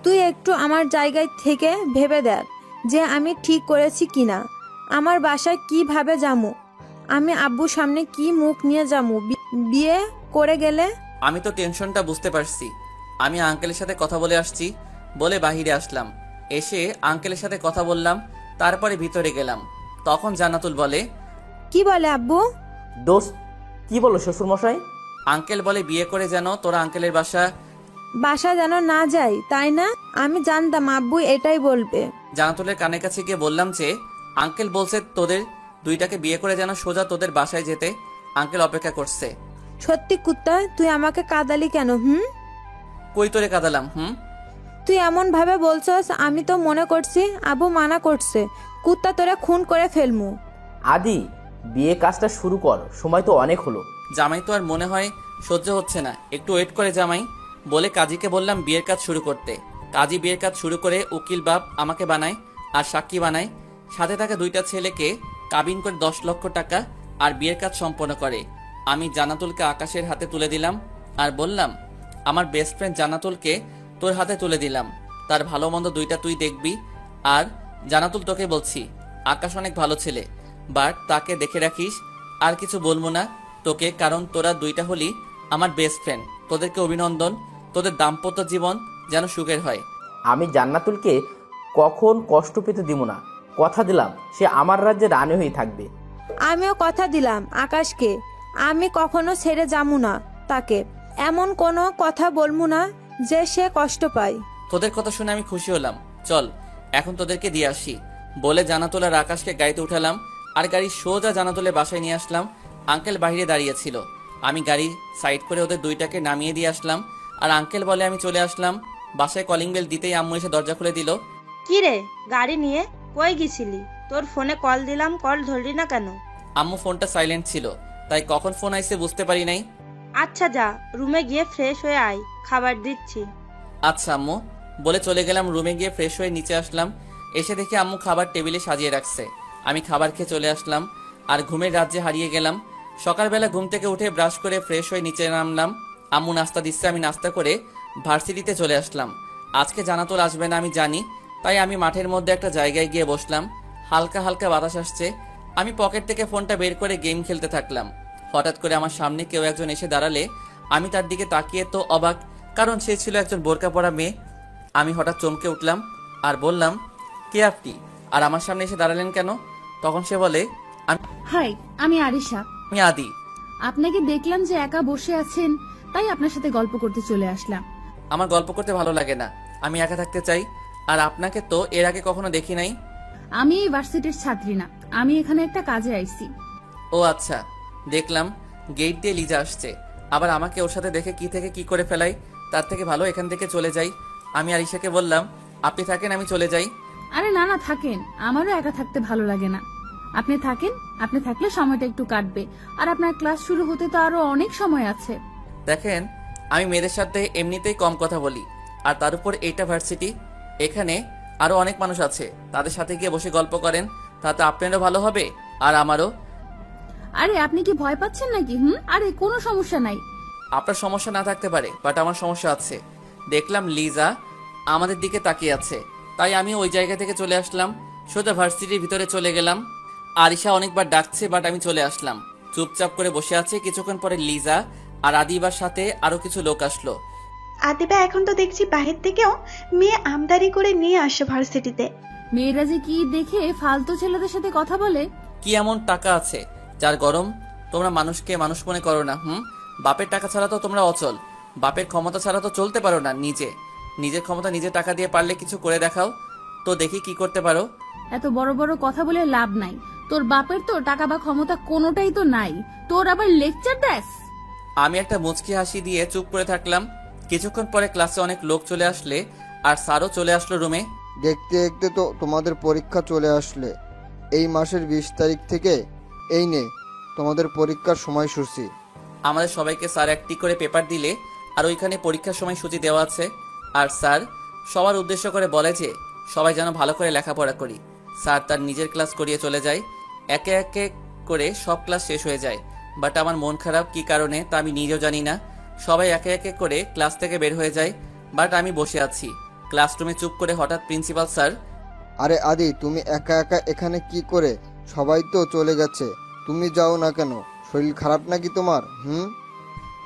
তুই একটু আমার জায়গায় থেকে ভেবে দেখ যে আমি ঠিক করেছি কিনা। আমার বাসায় কিভাবে যাবো, আমি আব্বুর সামনে কি মুখ নিয়ে যাবো বিয়ে করে গেলে? আমি তো টেনশনটা বুঝতে পারছি। আমি আঙ্কেলের সাথে কথা বলে আসছি বলে বাহিরে আসলাম। এসে আঙ্কেলের সাথে কথা বললাম, তারপরে ভিতরে গেলাম। তখন জান্নাতুল বলে, কি বলে আব্বু? দোস্ত কি বলো শ্বশুর মশাই? আঙ্কেল বলে বিয়ে করে যেন তোরা আঙ্কেলের বাসা যেন না যাই, তাই না? আমি জানতাম আব্বু এটাই বলবে। জান্নাতুলের কানের কাছে গিয়ে বললাম যে আঙ্কেল বলছে তোদের দুইটাকে বিয়ে করে যেন সোজা তোদের বাসায় যেতে আঙ্কেল অপেক্ষা করছে। সত্যি কুত্তা, তুই আমাকে কাঁদালি কেন? কই তোরে কাঁদালাম? তুই এমন ভাবে বলছস, আমি তো মনে করছি আব্বু মানা করছে, কুত্তা তোরে খুন করে ফেলমু। আদি বিয়ে কাজটা শুরু কর, সময় তো অনেক হলো। জামাই তো আর মনে হয় সহ্য হচ্ছে না, একটু ওয়েট করে জামাই বলে কাজীকে বললাম বিয়ের কাজ শুরু করতে। কাজী বিয়ের কাজ শুরু করে উকিল বাপ আমাকে বানায় আর সাক্ষী বানায়, সাথে থাকা 2টা ছেলেকে কাবিন করে 10 লক্ষ টাকা আর বিয়ের কাজ সম্পন্ন করে। আমি জান্নাতুলকে আকাশের হাতে তুলে দিলাম আর বললাম, আমার বেস্ট ফ্রেন্ড জান্নাতুলকে তোর হাতে তুলে দিলাম, তার ভালো মন্দ 2টা তুই দেখবি। আর জান্নাতুল তোকে বলছি, আকাশ অনেক ভালো ছেলে, বাট তাকে দেখে রাখিস। আর কিছু বলবো না তোকে, কারণ তোরা 2টা হলি আমার বেস্ট ফ্রেন্ড। তোদেরকে অভিনন্দন, তোদের দাম্পত্য জীবন যেন সুখের হয়। আমি জান্নাতুলকে কখন কষ্ট পেতে দিব না, কথা দিলাম সে আমার রাজ্যে রানী হয়ে থাকবে। আমিও কথা দিলাম আকাশকে, আমি কখনো ছেড়ে যাবো না তাকে, এমন কোনো কথা বলবো না যে সে কষ্ট পায়। তোদের কথা শুনে আমি খুশি হলাম, চল এখন তোদেরকে দিয়ে আসি বলে জান্নাতুল আর আকাশকে গাড়িতে উঠালাম আর গাড়ি সোজা জান্নাতুলের বাসায় নিয়ে আসলাম। আঙ্কেল বাইরে দাঁড়িয়ে ছিল, আমি গাড়ি সাইড করে ওদের 2টাকে নামিয়ে দিয়ে আসলাম আর আঙ্কেল বলে আমি চলে আসলাম। বাসায় কলিং বেল দিতেই আম্মু এসে দরজা খুলে দিল। কি রে, গাড়ি নিয়ে কই গেছিলি? তোর ফোনে কল দিলাম, কল ধরলি না কেন? আম্মু ফোনটা সাইলেন্ট ছিল, তাই কখন ফোন আইছে বুঝতে পারি নাই। আচ্ছা যা, রুমে গিয়ে ফ্রেশ হয়ে আয়, খাবার দিচ্ছি। আচ্ছা আম্মু বলে চলে গেলাম। রুমে গিয়ে ফ্রেশ হয়ে নিচে আসলাম। এসে দেখি আম্মু খাবার টেবিলে সাজিয়ে রাখছে। আমি খাবার খেয়ে চলে আসলাম আর ঘুমের রাজ্যে হারিয়ে গেলাম। সকালবেলা ঘুম থেকে উঠে ব্রাশ করে ফ্রেশ হয়ে নিচে নামলাম। আম্মু নাস্তা দিচ্ছে, আমি নাস্তা করে ভার্সিটিতে চলে আসলাম। আজকে জানাতোল আসবে না আমি জানি, তাই আমি মাঠের মধ্যে একটা জায়গায় গিয়ে বসলাম। হালকা হালকা বাতাস আসছে। আমি পকেট থেকে ফোনটা বের করে গেম খেলতে থাকলাম। হঠাৎ করে আমার সামনে কেউ একজন এসে দাঁড়ালে আমি তার দিকে তাকিয়ে তো অবাক, কারণ সে ছিল একজন বোরকা পরা মেয়ে। আমি হঠাৎ চমকে উঠলাম আর বললাম, কে আপনি আর আমার সামনে এসে দাঁড়ালেন কেন? তখন সে বলে, হাই, আমি আরিশা। আমি আদি। আপনাকে দেখলাম যে একা বসে আছেন, তাই আপনার সাথে গল্প করতে চলে আসলাম। আমার গল্প করতে ভালো লাগে না, আমি একা থাকতে চাই। আর আপনাকে তো এর আগে কখনো দেখি নাই। আমি এই ভার্সিটির ছাত্রী না, আমি এখানে একটা কাজে আইছি। ও আচ্ছা। দেখলাম গেট দিয়ে লিজা আসছে, আবার আমাকে ওর সাথে দেখে কি থেকে কি করে ফেলাই। তার থেকে ভালো এখান থেকে চলে যাই। আমি আরিশাকে বললাম, আপনি থাকেন, আমি চলে যাই। আরে না না, থাকেন, আমারও একা থাকতে ভালো লাগে না। আপনি থাকেন, আপনি থাকলে সময়টা একটু কাটবে, আর আপনার ক্লাস শুরু হতে তো আরো অনেক সময় আছে। দেখেন, আমি মেয়েদের সাথে এমনিতেই কম কথা বলি, আর তার উপর এইটা ভার্সিটি, এখানে আরো অনেক মানুষ আছে, তাদের সাথে গিয়ে বসে গল্প করেন, তাতে আপনারও ভালো হবে আর আমারও। আরে আপনি কি ভয় পাচ্ছেন নাকি? আরে কোনো সমস্যা নাই। আপনার সমস্যা না থাকতে পারে, বাট আমার সমস্যা আছে। দেখলাম লিজা আমাদের দিকে তাকিয়ে আছে, তাই আমি ওই জায়গা থেকে চলে আসলাম। সোজা ভার্সিটির ভিতরে চলে গেলাম। আরিশা অনেকবার ডাকছে, বাট আমি চলে আসলাম। চুপচাপ করে বসে আছে। কিছুক্ষণ পরে লিজা আর আদিবার সাথে আরো কিছু লোক আসলো। আদিবা এখন তো দেখছি বাহির থেকেও মেয়ে আমদানি করে নিয়ে আসে ভার্সিটিতে। মেয়েরা যে কি দেখে ফালতু ছেলেদের সাথে কথা বলে। কি এমন টাকা আছে যার গরম তোমরা মানুষকে মানুষ মনে করো না? বাপের টাকা ছাড়া তো তোমরা অচল। বাপের ক্ষমতা ছাড়া তো চলতে পারো না। নিজের ক্ষমতা নিজে টাকা দিয়ে পারলে কিছু করে দেখাও তো, দেখি কি করতে পারো। এত বড় বড় কথা বলে লাভ নাই। তোর বাপের তো টাকা বা ক্ষমতা কোনোটাই তো নাই, তোর আবার লেকচার দেস। আমি একটা মুচকি হাসি দিয়ে চুপ করে থাকলাম। কিছুক্ষণ পরে ক্লাসে অনেক লোক চলে আসলে আর স্যারও চলে আসলো রুমে। দেখতে দেখতে তো তোমাদের পরীক্ষা চলে আসলে। এই মাসের 20 তারিখ থেকে এই নে তোমাদের পরীক্ষার সময়সূচি। আমাদের সবাইকে স্যার একটি করে পেপার দিলে আর ওইখানে পরীক্ষার সময়সূচি দেওয়া আছে। আর স্যার সবার উদ্দেশ্য করে বলে যে সবাই যেন ভালো করে লেখাপড়া করি। স্যার তার নিজের ক্লাস করিয়ে চলে যায়। একে একে করে সব ক্লাস শেষ হয়ে যায়, বাট আমার মন খারাপ কি কারণে তা আমি নিজেও জানি না। সবাই একে একে করে ক্লাস থেকে বের হয়ে যায়, বাট আমি বসে আছি ক্লাসরুমে চুপ করে। হঠাৎ প্রিন্সিপাল স্যার, আরে আদি, তুমি একা একা এখানে কি করে? সবাই তো চলে গেছে, তুমি যাও না কেন? শরীর খারাপ নাকি তোমার?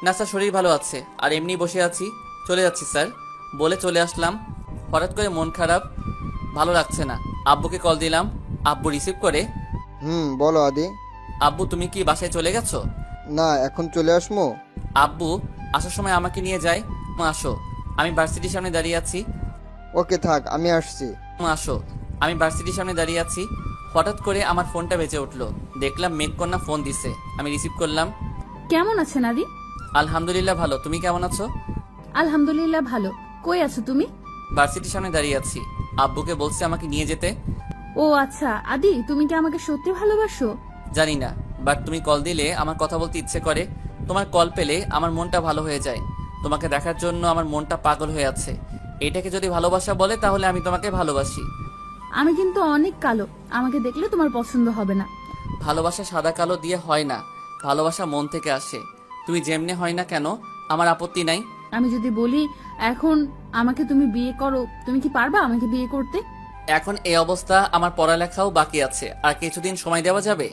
না স্যার, শরীর ভালো আছে আর এমনি বসে আছি। চলে যাচ্ছি স্যার বলে চলে আসলাম। হঠাৎ করে মন খারাপ, ভালো লাগছে না। আব্বুকে কল দিলাম, আব্বু রিসিভ করে, বলো আদি। আব্বু তুমি কি বাসায় চলে গেছো? না, এখন চলে আসমো। আব্বু আসার সময় আমাকে নিয়ে যায়। আসো, আমি ভার্সিটির সামনে দাঁড়িয়ে আছি। ওকে থাক, আমি আসছি। আসো, আমি ভার্সিটির সামনে দাঁড়িয়ে আছি। হঠাৎ করে আমার ফোনটা বেজে উঠলো। দেখলাম মেঘকন্যা ফোন দিছে, আমি রিসিভ করলাম। কেমন আছেন আদি? আলহামদুলিল্লাহ ভালো, তুমি কেমন আছো? আলহামদুলিল্লাহ ভালো। কই আছো তুমি? ভার্সিটির সামনে দাঁড়িয়ে আছি। আব্বুকে বলছে আমাকে নিয়ে যেতে। ও আচ্ছা, আদি তুমি কি আমাকে সত্যি ভালোবাসো? জানি না, বাট তুমি কল দিলে আমার কথা বলতে ইচ্ছে করে। তোমার কল পেলে আমার মনটা ভালো হয়ে যায়। তোমাকে দেখার জন্য আমার মনটা পাগল হয়ে আছে। এটাকে যদি ভালোবাসা বলে তাহলে আমি তোমাকে ভালোবাসি। আমি কিন্তু অনেক কালো, আমাকে দেখলে তোমার পছন্দ হবে না। ভালোবাসা সাদা কালো দিয়ে হয় না, ভালোবাসা মন থেকে আসে। তুমি যেমনে হয় না কেন, আমার আপত্তি নাই। আমি যদি বলি এখন আমাকে তুমি বিয়ে করো, তুমি কি পারবা আমাকে বিয়ে করতে? এখন এই অবস্থা, আমার পড়ালেখাও বাকি আছে, আর কিছুদিন সময় দেওয়া যাবে?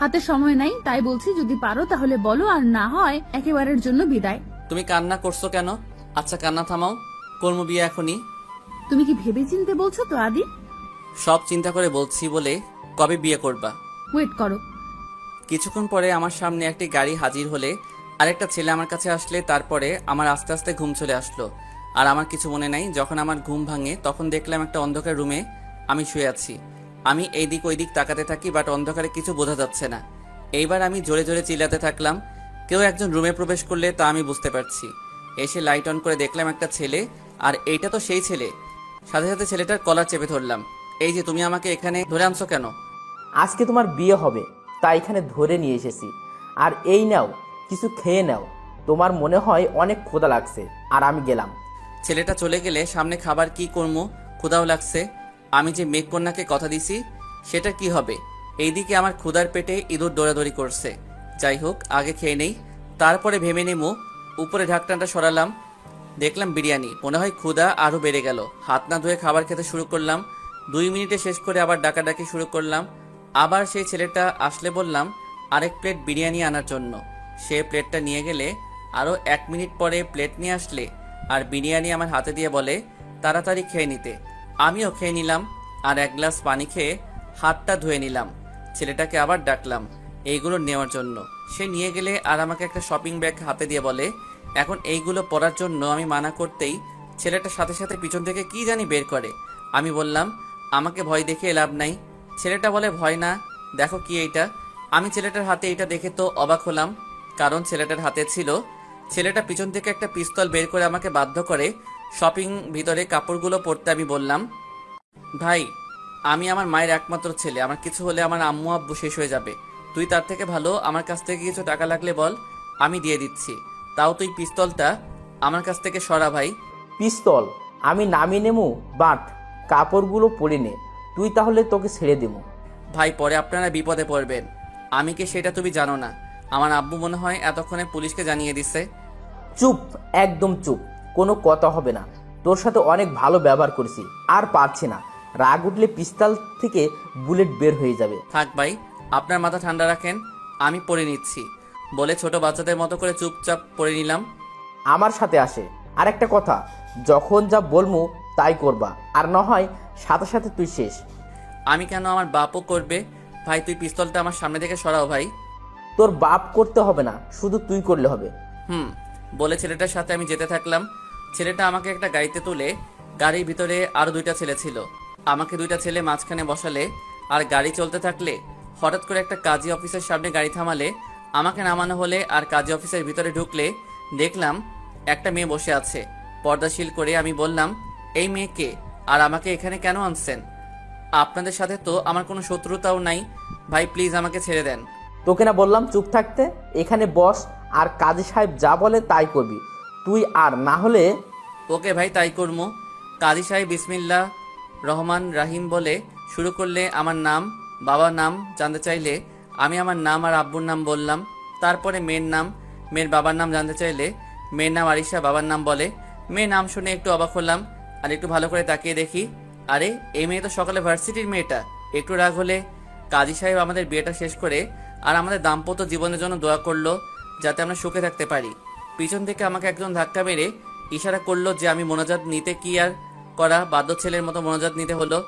হাতে সময় নাই, তাই বলছি যদি পারো তাহলে বলো, আর না হয় একেবারের জন্য বিদায়। তুমি কান্না করছো কেন? আচ্ছা কান্না থামাও, করবো বিয়ে এখনই। তুমি কি ভেবে চিনতে বলছো তো আদি? সব চিন্তা করে বলছি। বলে কবে বিয়ে করবা? ওয়েট করো। কিছুক্ষণ পরে আমার সামনে একটি গাড়ি হাজির হলে আরেকটা ছেলে আমার কাছে আসলে তারপরে আমার আস্তে আস্তে ঘুম চলে আসলো। আর আমার কিছু মনে নাই। যখন আমার ঘুম ভাঙে তখন দেখলাম একটা অন্ধকার রুমে আমি শুয়ে আছি। আমি এইদিক ওইদিক তাকাতে থাকি, বাট অন্ধকারে কিছু বোঝা যাচ্ছে না। এইবার আমি জোরে জোরে চিল্লাতে থাকলাম। কেউ একজন রুমে প্রবেশ করলে তা আমি বুঝতে পারছি। এসে লাইট অন করে দেখলাম একটা ছেলে, আর এইটা তো সেই ছেলে। সাথে সাথে ছেলেটার কলার চেপে ধরলাম। এই যে তুমি আমাকে এখানে ধরে আনছো কেন? আজকে তোমার বিয়ে হবে তাই এখানে ধরে নিয়ে এসেছি। আর এই নাও, কিছু খেয়ে নাও, তোমার মনে হয় অনেক ক্ষুধা লাগছে। আর আমি গেলাম। ছেলেটা চলে গেলে সামনে খাবার কি করবো, ক্ষুধাও লাগছে। আমি যে মেঘকন্যাকে কথা দিছি সেটা কি হবে? এইদিকে আমার ক্ষুধার পেটে ইঁদুর দৌড়াদৌড়ি করছে। যাই হোক, আগে খেয়ে নেই, তারপরে ভেবে নেবো। উপরে ঢাকনাটা সরালাম, দেখলাম বিরিয়ানি। মনে হয় ক্ষুধা আরও বেড়ে গেল। হাত না ধুয়ে খাবার খেতে শুরু করলাম। 2 মিনিটে শেষ করে আবার ডাকাডাকি শুরু করলাম। আবার সেই ছেলেটা আসলে বললাম আরেক প্লেট বিরিয়ানি আনার জন্য। সে প্লেটটা নিয়ে গেলে আরও 1 মিনিট পরে প্লেট নিয়ে আসলে আর বিরিয়ানি আমার হাতে দিয়ে বলে তাড়াতাড়ি খেয়ে নিতে। আমিও খেয়ে নিলাম আর 1 গ্লাস পানি খেয়ে হাতটা ধুয়ে নিলাম। ছেলেটাকে আবার ডাকলাম এইগুলো নেওয়ার জন্য। সে নিয়ে গেলে আর আমাকে একটা শপিং ব্যাগ হাতে দিয়ে বলে এখন এইগুলো পরার জন্য। আমি মানা করতেই ছেলেটার সাথে সাথে পিছন থেকে কি জানি বের করে। আমি বললাম আমাকে ভয় দেখিয়ে লাভ নাই। ছেলেটা বলে ভয় না, দেখো কি এইটা। আমি ছেলেটার হাতে এটা দেখে তো অবাক হলাম, কারণ ছেলেটার হাতে ছিল। ছেলেটা পিছন থেকে একটা পিস্তল বের করে আমাকে বাধ্য করে শপিং ভিতরে কাপড়গুলো পরতে। আমি বললাম ভাই, আমি আমার মায়ের একমাত্র ছেলে, আমার কিছু হলে আমার আম্মু আব্বু শেষ হয়ে যাবে। তুই তার থেকে ভালো আমার কাছ থেকে কিছু টাকা লাগলে বল, আমি দিয়ে দিচ্ছি। তাও তুই পিস্তলটা আমার কাছ থেকে সরা ভাই। পিস্তল আমি নামিয়ে নেবো, বাট কাপড়গুলো পরে নে। তুই তাহলে তোকে ছেড়ে দেবো। ভাই পরে আপনারা বিপদে পড়বেন। আমি কি সেটা তুমি জানো না? আমার আব্বু মনে হয় এতক্ষণে পুলিশকে জানিয়ে দিছে। চুপ, একদম চুপ, কোনো কথা হবে না। তোর সাথে অনেক ভালো ব্যবহার করেছি, আর পারছি না। রাগ উঠলে পিস্তল থেকে বুলেট বের হয়ে যাবে। থাক ভাই, আপনার মাথা ঠান্ডা রাখেন, আমি পরে নিচ্ছি বলে ছোট বাচ্চাদের মতো করে চুপচাপ পরে নিলাম। আমার সাথে আসে। আর একটা কথা, যখন যা বলবো তাই করবা, আর না হয় সাথে সাথে তুই শেষ। আমি কেন, আমার বাপও করবে। ভাই তুই পিস্তলটা আমার সামনে থেকে সরাও ভাই। তোর বাপ করতে হবে না, শুধু তুই করলে হবে। বলে ছেলেটার সাথে আমি যেতে থাকলাম। ছেলেটা আমাকে একটা গাড়িতে তুলে, গাড়ির ভিতরে আরো 2টা ছেলে ছিল। আমাকে 2টা ছেলে মাঝখানে বসালে আর গাড়ি চলতে থাকলে হঠাৎ করে একটা কাজী অফিসের সামনে গাড়ি থামালে আমাকে নামানো হলে আর কাজী অফিসের ভিতরে ঢুকলে দেখলাম একটা মেয়ে বসে আছে পর্দাশীল করে। আমি বললাম এই মেয়েকে আর আমাকে এখানে কেন আনছেন? আপনাদের সাথে তো আমার কোনো শত্রুতাও নাই ভাই, প্লিজ আমাকে ছেড়ে দেন। তোকে না বললাম চুপ থাকতে? এখানে বস, আর কাজী সাহেব যা বলে তাই করবি তুই, আর না হলে। ওকে ভাই, তাই করবো। কাজী সাহেব বিসমিল্লাহ রহমান রাহিম বলে শুরু করলে। আমার নাম, বাবার নাম জানতে চাইলে আমি আমার নাম আর আব্বুর নাম বললাম। তারপরে মেয়ের নাম, মেয়ের বাবার নাম জানতে চাইলে মেয়ের নাম আরিশা, বাবার নাম বলে। মেয়ের নাম শুনে একটু অবাক হলাম আর একটু ভালো করে তাকিয়ে দেখি, আরে এই মেয়ে তো সকালে ভার্সিটির মেয়েটা। একটু রাগ হলে কাজী সাহেব আমাদের বিয়েটা শেষ করে আর আমাদের দাম্পত্য জীবনের জন্য দোয়া করলো যাতে আমরা সুখে থাকতে পারি। পিছন থেকে আমাকে একজন ধাক্কা মেরে ইশারা করলো যে আমি মোনাজাত নিতে, কি আর করা, বাধ্য ছেলের মতো মোনাজাত নিতে হলো।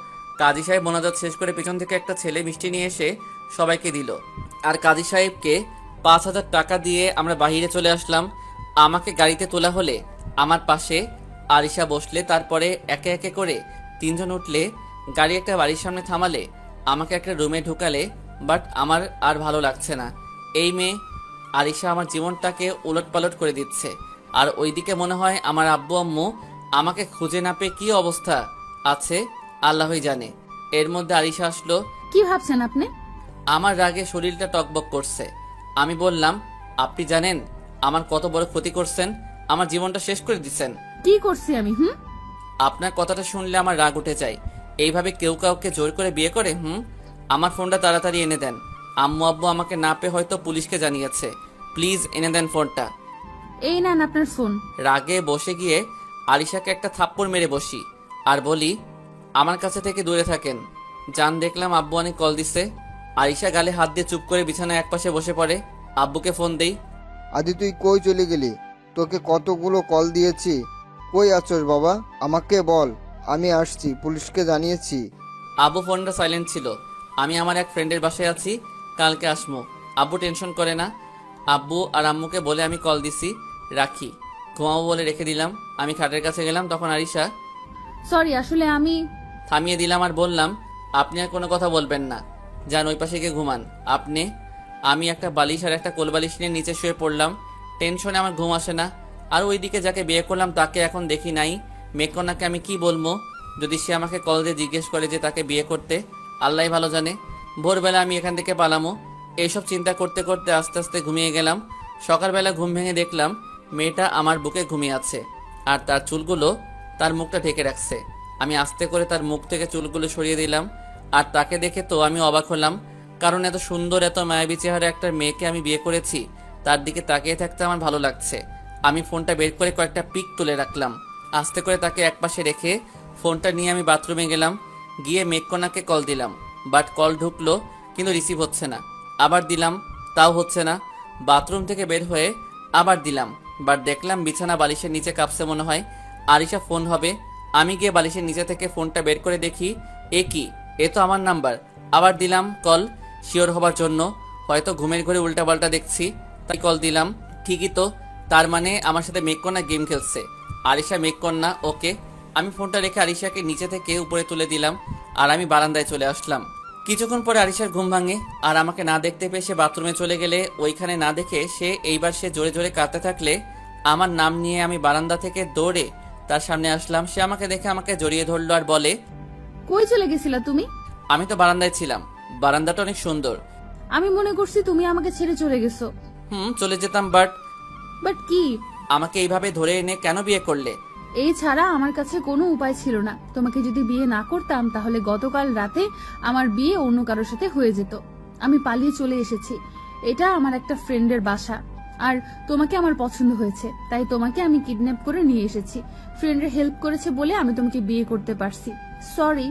কাজী সাহেব মোনাজাত শেষ করে পিছন থেকে একটা ছেলে মিষ্টি নিয়ে এসে সবাইকে দিল। আর কাজী সাহেবকে 5,000 টাকা দিয়ে আমরা বাহিরে চলে আসলাম। আমাকে গাড়িতে তোলা হলে আমার পাশে আরিশা বসলে, তারপরে একে একে করে 3 জন উঠলে, গাড়ি একটা বাড়ির সামনে থামালে, আমাকে একটা রুমে ঢুকালে। বাট আমার আর ভালো লাগছে না। এই মেয়ে আরিশা আমার জীবনটাকে উলটপালট করে দিচ্ছে। আর ওইদিকে মনে হয় আমার আব্বু আম্মু আমাকে খুঁজে না পেয়ে কি অবস্থা আছে আল্লাহই জানে। এর মধ্যে আরিশা আসলো। কি ভাবছেন আপনি? আমার রাগে শরীরটা টকবক করছে। আমি বললাম আপনি জানেন আমার কত বড় ক্ষতি করছেন, আমার জীবনটা শেষ করে দিচ্ছেন। কি করছি আমি? আপনার কথাটা শুনলে আমার রাগ উঠে যায়। এইভাবে কেউ কাউকে জোর করে বিয়ে করে? আমার ফোনটা তাড়াতাড়ি এনে দেন। আম্মু আব্বু আমাকে না পেয়ে হয়তো পুলিশকে জানিয়েছে। প্লিজ এনে দেন ফোনটা। এই নেন আপনার ফোন। রাগে বসে গিয়ে আরিশাকে একটা থাপ্পড় মেরে বসি আর বলি আমার কাছে থেকে দূরে থাকেন। জান দেখলাম আব্বু অনেক কল দিচ্ছে। আরিশা গালে হাত দিয়ে চুপ করে বিছানায় একপাশে বসে পড়ে। আব্বুকে ফোন দেই। আদি তুই কই চলে গেলি? তোকে কতগুলো কল দিয়েছি, কই আছোস বাবা? আমাকে বল, আমি আসছি, পুলিশকে জানিয়েছি। আব্বু ফোনটা সাইলেন্ট ছিল। আমি আমার এক ফ্রেন্ডের বাসায় আছি, কালকে আসবো। আব্বু টেনশন করে না। আব্বু আর আম্মুকে বলে আমি কল দিছি, রাখি, ঘুমাবো বলে রেখে দিলাম। আমি খাটের কাছে গেলাম, তখন আরিশা। সরি, আসলে আমি। থামিয়ে দিলাম আর বললাম আপনি আর কোনো কথা বলবেন না, যান ওই পাশে গিয়ে ঘুমান আপনি। আমি একটা বালিশ আর একটা কোলবালিশ নিয়ে নিচে শুয়ে পড়লাম। টেনশনে আমার ঘুম আসে না। আর ওইদিকে যাকে বিয়ে করলাম তাকে এখন দেখি নাই। মেঘকন্যাকে আমি কি বলবো যদি সে আমাকে কল দিয়ে জিজ্ঞেস করে যে তাকে বিয়ে করতে? আল্লাহ ভালো জানে। ভোরবেলা আমি এখান থেকে পালামো এইসব চিন্তা করতে করতে আস্তে আস্তে ঘুমিয়ে গেলাম। সকালবেলা ঘুম ভেঙে দেখলাম মেয়েটা আমার বুকে ঘুমিয়ে আছে, আর তার চুলগুলো তার মুখটা ঢেকে রাখছে। আমি আস্তে করে তার মুখ থেকে চুলগুলো সরিয়ে দিলাম, আর তাকে দেখে তো আমি অবাক হলাম, কারণ এত সুন্দর এত মায়াবী চেহারা একটা মেয়েকে আমি বিয়ে করেছি, তার দিকে তাকিয়ে থাকতে আমার ভালো লাগছে। আমি ফোনটা বের করে কয়েকটা পিক তুলে রাখলাম। আস্তে করে তাকে একপাশে রেখে ফোনটা নিয়ে আমি বাথরুমে গেলাম। গিয়ে মেঘকন্যাকে কল দিলাম, বাট কল ঢুকলো কিন্তু রিসিভ হচ্ছে না। আবার দিলাম, তাও হচ্ছে না। বাথরুম থেকে বের হয়ে আবার দিলাম, বাট দেখলাম বিছানা বালিশের নিচে কাঁপছে, মনে হয় আরিশা ফোন হবে। আমি গিয়ে বালিশের নিচে থেকে ফোনটা বের করে দেখি এ কি, এ তো আমার নাম্বার। আবার দিলাম কল শিওর হবার জন্য, হয়তো ঘুমের ঘরে উল্টাপাল্টা দেখছি, তাই কল দিলাম। ঠিকই তো, তার মানে আমার সাথে মেঘকন্যা গেম খেলছে। আরিশা মেঘকন্যা, ওকে। আমি ফোনটা রেখে আরিশাকে নিচে থেকে উপরে তুলে দিলাম, আর আমি বারান্দায় চলে আসলাম। কিছুক্ষণ পরে আরিশার ঘুম ভাঙে, আর আমাকে না দেখতে পেয়ে সে বাথরুমে চলে গেলে ওইখানে না দেখে এইবার সে জোরে জোরে কাঁদতে থাকলে আমার নাম নিয়ে আমি বারান্দা থেকে দৌড়ে তার সামনে আসলাম। সে আমাকে দেখে আমাকে জড়িয়ে ধরলো আর বলে, কই চলে গেছিলা তুমি? আমি তো বারান্দায় ছিলাম, বারান্দাটা অনেক সুন্দর। আমি মনে করছি তুমি আমাকে ছেড়ে চলে গেছো। চলে যেতাম, বাট কি? আমাকে এইভাবে ধরে এনে কেন বিয়ে করলে? এই ছাড়া আমার কাছে কোনো উপায় ছিল না। তোমাকে যদি বিয়ে না করতাম তাহলে গতকাল রাতে আমার বিয়ে অন্য কারোর সাথে হয়ে যেত। আমি পালিয়ে চলে এসেছি। এটা আমার একটা ফ্রেন্ডের বাসা, আর তোমাকে আমার পছন্দ হয়েছে, তাই তোমাকে আমি কিডন্যাপ করে নিয়ে এসেছি। ফ্রেন্ডের হেল্প করেছে বলে আমি তোমাকে বিয়ে করতে পারছি। সরি।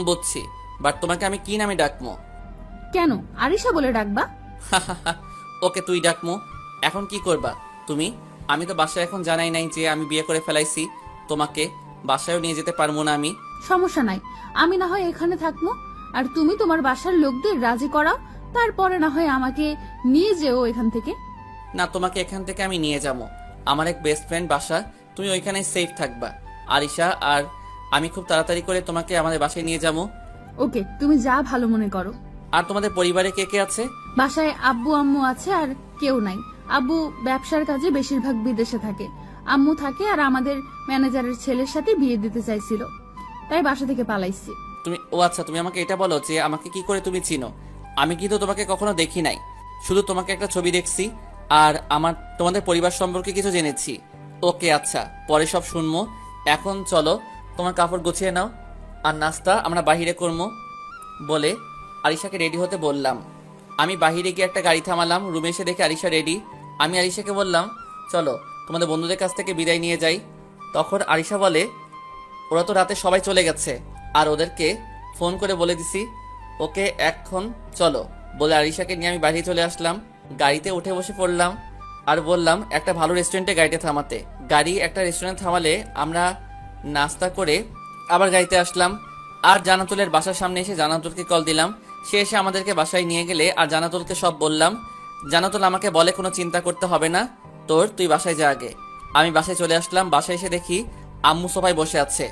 বুঝছি, বাট তোমাকে আমি কি নামে ডাকবো? কেন আরিশা বলে ডাকবা? ওকে তুই ডাকমো। এখন কি করবা তুমি? আমি তো বাসায় এখন জানাই নাই যে আমি বিয়ে করে ফেলাইছি। তোমাকে বাসায়ও নিয়ে যেতে পারবো না আমি। সমস্যা নাই, আমি না হয় এখানে থাকবো, আর তুমি তোমার বাসার লোকদের রাজি করাও, তারপরে না হয় আমাকে নিয়ে যেও এখান থেকে। না, তোমাকে এখান থেকে আমি নিয়ে যাবো। আমার এক বেস্ট ফ্রেন্ড বাসা, তুমি ওইখানে সেফ থাকবা আরিশা, আর আমি খুব তাড়াতাড়ি করে তোমাকে আমাদের বাসায় নিয়ে যাবো। ওকে, তুমি যা ভালো মনে করো। আর তোমাদের পরিবারে কে কে আছে? বাসায় আব্বু আম্মু আছে, আর কেউ নাই। আব্বু ব্যবসার কাজে বেশিরভাগ বিদেশে থাকে, আম্মু থাকে আর আমাদের ম্যানেজারের ছেলের সাথে বিয়ে দিতে চাইছিল, তাই বাসা থেকে পালাইছি। তুমি আচ্ছা, তুমি আমাকে এটা বলো যে আমাকে কি করে তুমি চিনো? আমি কিন্তু তোমাকে কখনো দেখি নাই, শুধু তোমাকে একটা ছবি দেখছি, আর তোমাদের পরিবার সম্পর্কে কিছু জেনেছি। ওকে আচ্ছা, পরে সব শুনবো। এখন চলো তোমার কাপড় গুছিয়ে নাও, আর নাস্তা আমরা বাহিরে করবো বলে আরিশাকে রেডি হতে বললাম। আমি বাহিরে গিয়ে একটা গাড়ি থামালাম, রুমে এসে দেখে আরিশা রেডি। আমি আরিশাকে বললাম, চলো তোমাদের বন্ধুদের কাছ থেকে বিদায় নিয়ে যাই। তখন আরিশা বলে, ওরা তো রাতে সবাই চলে গেছে, আর ওদেরকে ফোন করে বলে দিছি। ওকে এখন চলো বলে আরিশাকে নিয়ে আমি বাড়ি চলে আসলাম। গাড়িতে উঠে বসে পড়লাম আর বললাম একটা ভালো রেস্টুরেন্টে গাড়িটা থামাতে। গাড়ি একটা রেস্টুরেন্ট থামালে আমরা নাস্তা করে আবার গাড়িতে আসলাম, আর জানাতুলের বাসার সামনে এসে জানাতুলকে কল দিলাম। সে এসে আমাদেরকে বাসায় নিয়ে গেলে আর জানাতুলকে সব বললাম। জানাতুল আমাকে বলে কোনো চিন্তা করতে হবে না তোর, তুই বাসায় যা আগে। আমি বাসায় চলে আসলাম। বাসায় এসে দেখি আম্মু সোফায় বসে আছে,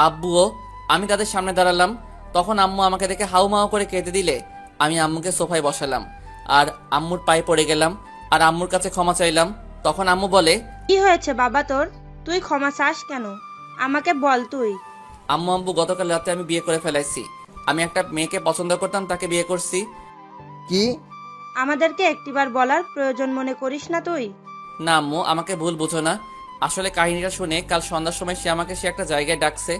আব্বুও। আমি তাদের সামনে দাঁড়ালাম, তখন আম্মু আমাকে দেখে হাউমাউ করে কেঁদে দিলে আমি আম্মুকে সোফায় বসালাম আর আম্মুর পায়ে পড়ে গেলাম আর আম্মুর কাছে ক্ষমা চাইলাম। তখন আম্মু বলে, কি হয়েছে বাবা তোর? তুই ক্ষমা চাস কেন? আমাকে বল তুই। আম্মু গতকাল রাতে আমি বিয়ে করে ফেলাইছি। আমি একটা মেয়েকে পছন্দ করতাম, তাকে বিয়ে করছি। কি? আমাদেরকে একটিবার বলার প্রয়োজন মনে করিস না তুই? না আম্মু, আমাকে ভুল বুঝো না। আসলে কাহিনীটা শুনে কাল সন্ধ্যার সময় সে একটা জায়গায় ডাকছে।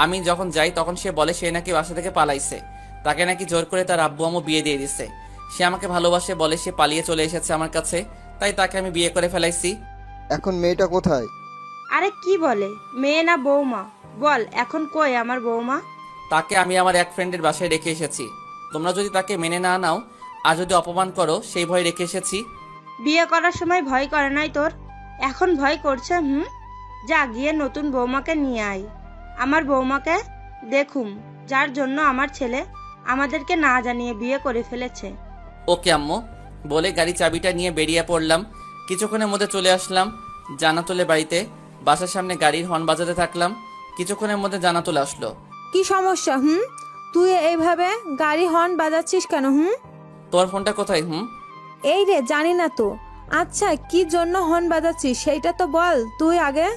আমি যখন যাই তখন সে বলে সে নাকি বাসা থেকে পালাইছে, তাকে নাকি জোর করে তার আব্বু আম্মু বিয়ে দিয়ে দিছে। সে আমাকে ভালোবাসে বলে সে পালিয়ে চলে এসেছে আমার কাছে, তাই তাকে আমি বিয়ে করে ফেলাইছি। এখন মেয়েটা কোথায়? আরে কি বলে, মেয়ে না বৌমা? বল এখন কই আমার বৌমা? তাকে আমি আমার এক ফ্রেন্ডের বাসায় রেখে এসেছি। তোমরা যদি তাকে মেনে না নাও আর যদি অপমান করো সেই ভয় রেখে এসেছি। বিয়ে করার সময় ভয় করে নাই তোর, এখন ভয় করছে? যা গিয়ে নতুন বৌমাকে নিয়ে আয়। আমার বৌমাকে দেখুম, যার জন্য আমার ছেলে আমাদেরকে না জানিয়ে বিয়ে করে ফেলেছে। ওকে আম্মু বলে গাড়ি চাবিটা নিয়ে বেরিয়ে পড়লাম। কিছুক্ষণের মধ্যে চলে আসলাম জানাতুলের বাড়িতে। বাসার সামনে গাড়ির হর্ন বাজাতে থাকলাম। কিছুক্ষণের মধ্যে জানাতুল আসলো। কি সমস্যা? তুই এইভাবে গাড়ি হর্ন বাজাচ্ছিস কেন? তোমার ফোনটা কোথায়? এই রে, জানি না তো। আচ্ছা, কি জন্য হর্ন বাজাচ্ছিস সেইটা তো বল তুই আগে।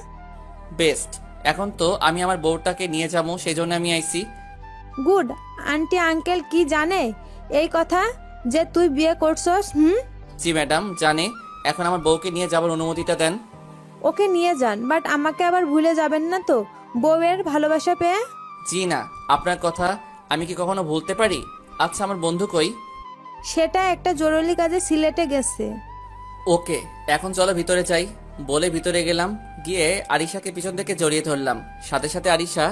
বেস্ট, এখন তো আমি আমার বউটাকে নিয়ে যাবো, সেই জন্য আমি আইছি। গুড। আন্টি আঙ্কেল কি জানে এই কথা যে তুই বিয়ে করছস? জি ম্যাডাম জানে। এখন আমার বউকে নিয়ে যাবার অনুমতিটা দেন। ওকে নিয়ে যান, বাট আমাকে আবার ভুলে যাবেন না তো বউয়ের ভালোবাসা পেয়ে? জি না, আপনার কথা আমি কি কখনো ভুলতে পারি? আচ্ছা আমার বন্ধু কই? সেটা একটা জরুরি কাজে সিলেটে গেছে। ওকে, এখন চলো ভিতরে যাই। বলে ভিতরে গেলাম, গিয়ে আরিশাকে পিছন থেকে জড়িয়ে ধরলাম। সাথে সাথে আরিশা